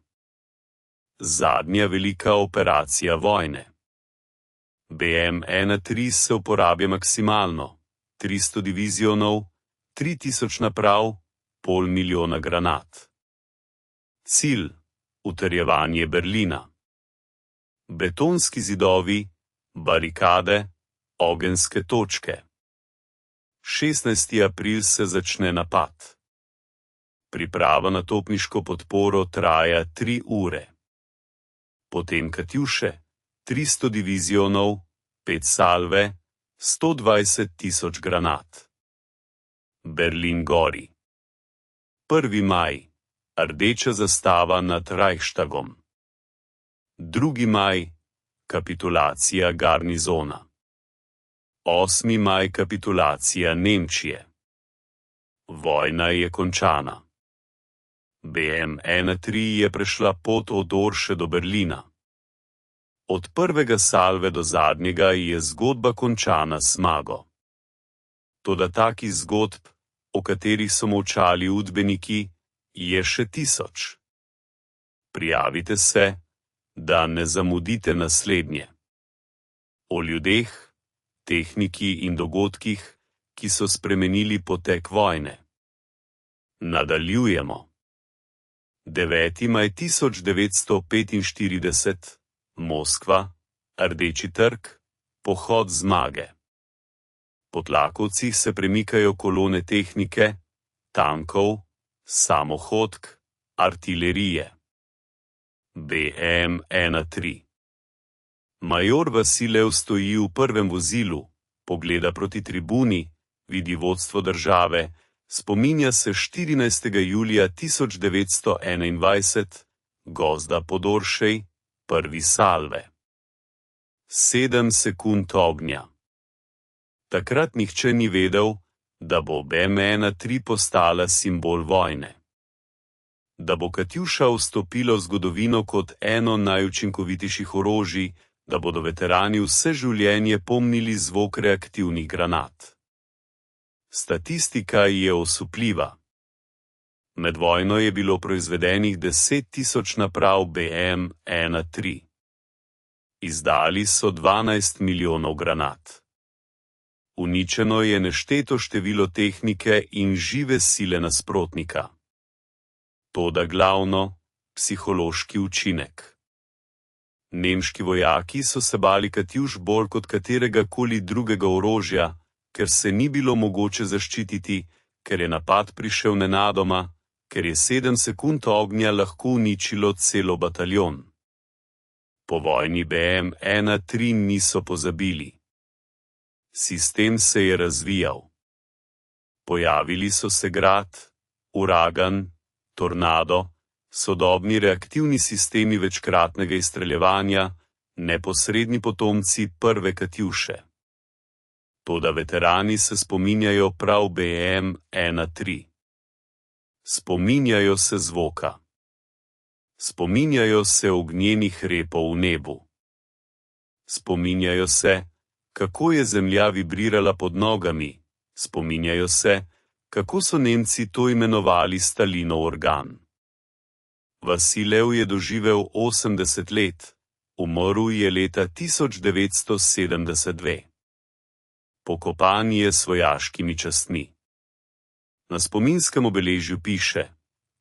Zadnja velika operacija vojne. BM-1-3 se uporablja maksimalno, 300 divizionov, 3000 naprav, pol milijona granat. Cilj: utrjevanje Berlina. Betonski zidovi, barikade, ogenjske točke. 16. april se začne napad. Priprava na topniško podporo traja 3 ure. Potem Katjuše, 300 divizionov, 5 salve, 120.000 granat. Berlin gori. 1. maj, rdeča zastava nad Reichstagom. 2. maj, kapitulacija garnizona. 8. maj, kapitulacija Nemčije. Vojna je končana. BM-1-3 je prešla pot od Orše do Berlina. Od prvega salve do zadnjega je zgodba končana z zmago. Toda takih zgodb, o katerih so molčali učbeniki, je še 1000. Prijavite se, da ne zamudite naslednje. O ljudeh, tehniki in dogodkih, ki so spremenili potek vojne. Nadaljujemo. 9. maj 1945, Moskva, Rdeči trg, pohod zmage. Po tlakovcih se premikajo kolone tehnike, tankov, samohodk, artilerije. BM-1-3. Major Vasilev stoji v prvem vozilu, pogleda proti tribuni, vidi vodstvo države, spominja se 14. julija 1921, gozda pod Oršej, prvi salve. 7 sekund ognja. Takrat nihče ni vedel, da bo BM-1-3 postala simbol vojne. Da bo Katjuša vstopila v zgodovino kot eno najučinkovitejših orožij, da bodo veterani vse življenje pomnili zvok reaktivnih granat. Statistika je osupljiva. Med vojno je bilo proizvedenih 10.000 naprav BM-1-3. Izdali so 12 milijonov granat. Uničeno je nešteto število tehnike in žive sile nasprotnika. Toda glavno, psihološki učinek. Nemški vojaki so se bali Katjuš bolj kot katerega koli drugega orožja, ker se ni bilo mogoče zaščititi, ker je napad prišel nenadoma, ker je 7 sekund ognja lahko uničilo celo bataljon. Po vojni BM-1-3 niso pozabili. Sistem se je razvijal. Pojavili so se grad, uragan, tornado, sodobni reaktivni sistemi večkratnega izstreljevanja, neposredni potomci prve Katjuše. Toda veterani se spominjajo prav BM-1-3. Spominjajo se zvoka. Spominjajo se ognjenih repov v nebu. Spominjajo se, kako je zemlja vibrirala pod nogami, spominjajo se, kako so Nemci to imenovali Stalinov organ. Vasilev je doživel 80 let, umrl je leta 1972. Pokopan je s vojaškimi častmi. Na spominskem obeležju piše: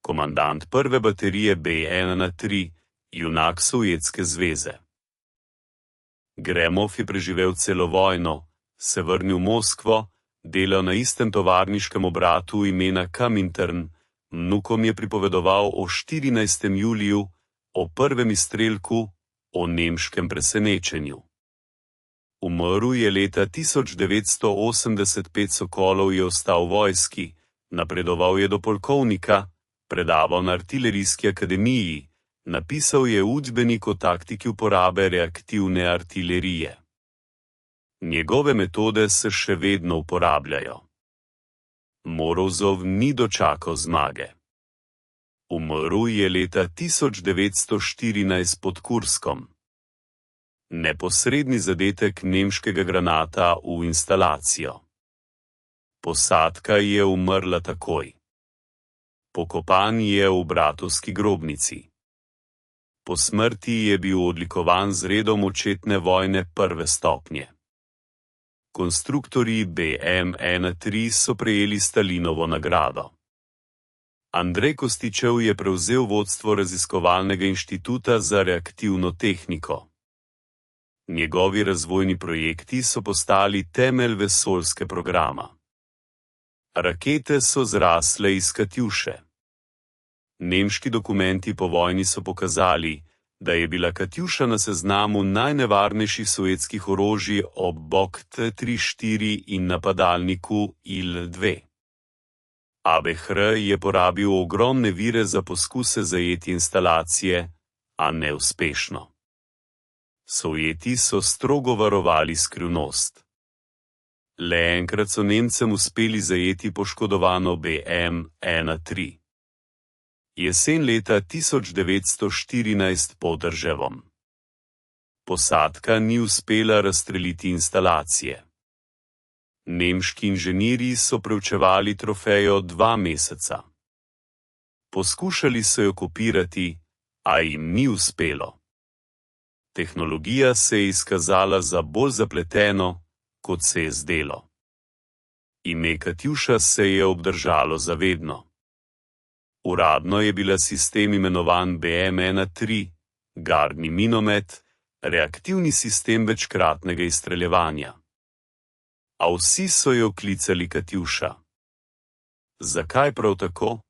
komandant prve baterije B-1-3, junak Sovjetske zveze. Gremov je preživel celo vojno, se vrnil v Moskvo, delal na istem tovarniškem obratu imena Komintern, vnukom je pripovedoval o 14. juliju, o prvem izstrelku, o nemškem presenečenju. Umrl je leta 1985, Sokolov je ostal v vojski, napredoval je do polkovnika, predaval na artilerijski akademiji, napisal je učbenik o taktiki uporabe reaktivne artilerije. Njegove metode se še vedno uporabljajo. Morozov ni dočakal zmage. Umrl je leta 1914 pod Kurskom. Neposredni zadetek nemškega granata v instalacijo. Posadka je umrla takoj. Pokopan je v bratovski grobnici. Po smrti je bil odlikovan z redom očetne vojne prve stopnje. Konstruktorji BM-1-3 so prejeli Stalinovo nagrado. Andrej Kostičev je prevzel vodstvo raziskovalnega inštituta za reaktivno tehniko. Njegovi razvojni projekti so postali temelj vesoljske programa. Rakete so zrasle iz Katjuše. Nemški dokumenti po vojni so pokazali, da je bila Katjuša na seznamu najnevarnejših sovjetskih orožij ob bok T-34 in napadalniku Il-2. ABHR je porabil ogromne vire za poskuse zajeti instalacije, a neuspešno. Sovjeti so strogo varovali skrivnost. Le enkrat so Nemcem uspeli zajeti poškodovano BM-1-3. Jesen leta 1914 pod Drževom. Posadka ni uspela razstreliti instalacije. Nemški inženirji so preučevali trofejo 2 meseca. Poskušali so jo kopirati, a jim ni uspelo. Tehnologija se je izkazala za bolj zapleteno, kot se je zdelo. Ime Katjuša se je obdržalo zavedno. Uradno je bila sistem imenovan BM-1-3, gardni minomet, reaktivni sistem večkratnega izstreljevanja. A vsi so jo klicali Katjuša. Zakaj prav tako?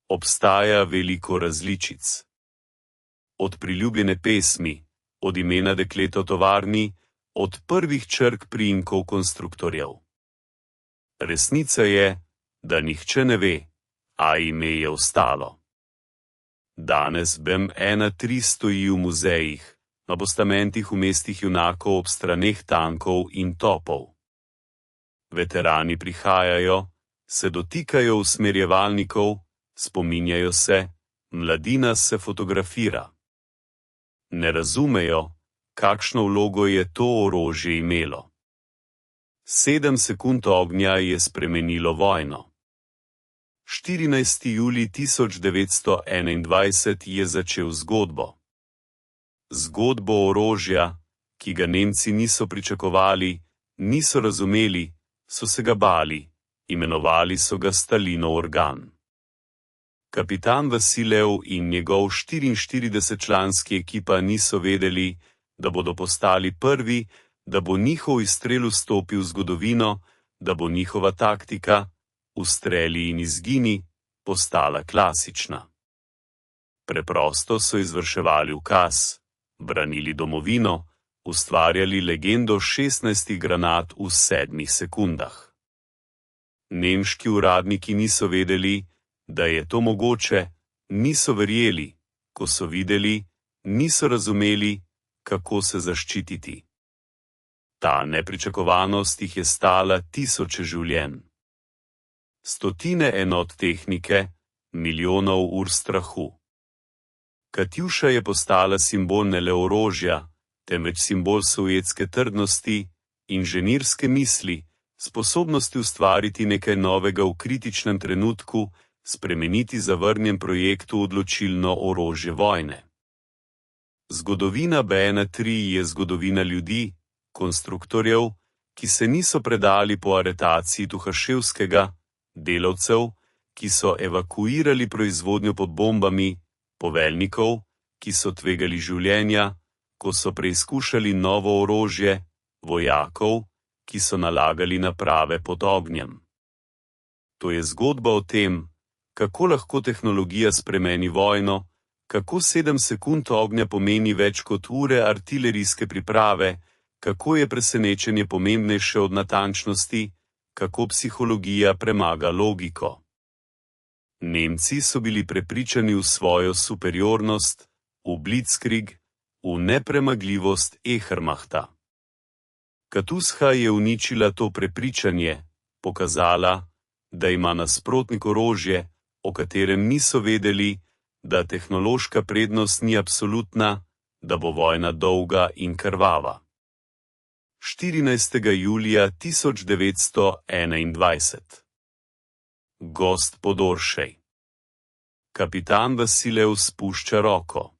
Obstaja veliko različic. Od priljubljene pesmi, od imena dekleta v tovarni, od prvih črk priimkov konstruktorjev. Resnica je, da nihče ne ve, a ime je ostalo. Danes BM-1-3 stoji v muzejih, na postamentih v mestih junakov ob straneh tankov in topov. Veterani prihajajo, se dotikajo usmerjevalnikov, spominjajo se, mladina se fotografira. Ne razumejo, kakšno vlogo je to orožje imelo. 7 sekund ognja je spremenilo vojno. 14. julij 1921 je začel zgodbo. Zgodbo orožja, ki ga Nemci niso pričakovali, niso razumeli, so se ga bali, imenovali so ga Stalinov organ. Kapitan Vasilev in njegov 44-članski ekipa niso vedeli, da bodo postali prvi, da bo njihov izstrel vstopil v zgodovino, da bo njihova taktika, ustreli in izgini, postala klasična. Preprosto so izvrševali ukaz, branili domovino, ustvarjali legendo 16 granat v 7 sekundah. Nemški uradniki niso vedeli, da je to mogoče, niso verjeli, ko so videli, niso razumeli, kako se zaščititi. Ta nepričakovanost jih je stala tisoče življenj. Stotine enot tehnike, milijonov ur strahu. Katjuša je postala simbol ne le orožja, temveč simbol sovjetske trdnosti, inženirske misli, sposobnosti ustvariti nekaj novega v kritičnem trenutku, spremeniti zavrnjen projekt v odločilno orožje vojne. Zgodovina BN3 je zgodovina ljudi, konstruktorjev, ki se niso predali po aretaciji Tuhaševskega, delavcev, ki so evakuirali proizvodnjo pod bombami, poveljnikov, ki so tvegali življenja, ko so preizkušali novo orožje, vojakov, ki so nalagali naprave pod ognjem. To je zgodba o tem, kako lahko tehnologija spremeni vojno, kako 7 sekund ognja pomeni več kot ure artilerijske priprave, kako je presenečenje pomembnejše od natančnosti, kako psihologija premaga logiko. Nemci so bili prepričani v svojo superiornost, v blitzkrieg, v nepremagljivost Ehrmachta. Katusha je uničila to prepričanje, pokazala, da ima nasprotnik orožje, o katerem niso vedeli, da tehnološka prednost ni absolutna, da bo vojna dolga in krvava. 14. julija 1921. Gost pod Oršej. Kapitan Vasilev spušča roko.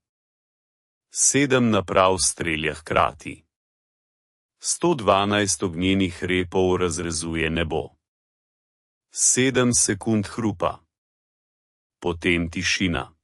7 naprav strelja hkrati. 112 ognjenih repov razrezuje nebo. 7 sekund hrupa. Potem tišina.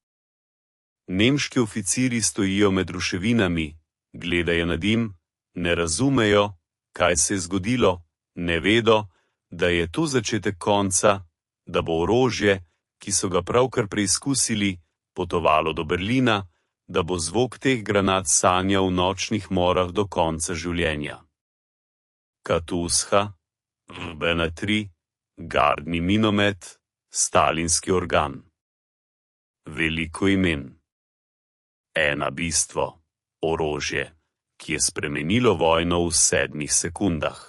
Nemški oficiri stojijo med ruševinami, gledajo na dim, ne razumejo, kaj se je zgodilo, ne vedo, da je to začetek konca, da bo orožje, ki so ga pravkar preizkusili, potovalo do Berlina, da bo zvok teh granat sanjal v nočnih morah do konca življenja. Katusha, BN3, gardni minomet, stalinski organ. Veliko imen. Eno bistvo, orožje, ki je spremenilo vojno v 7 sekundah.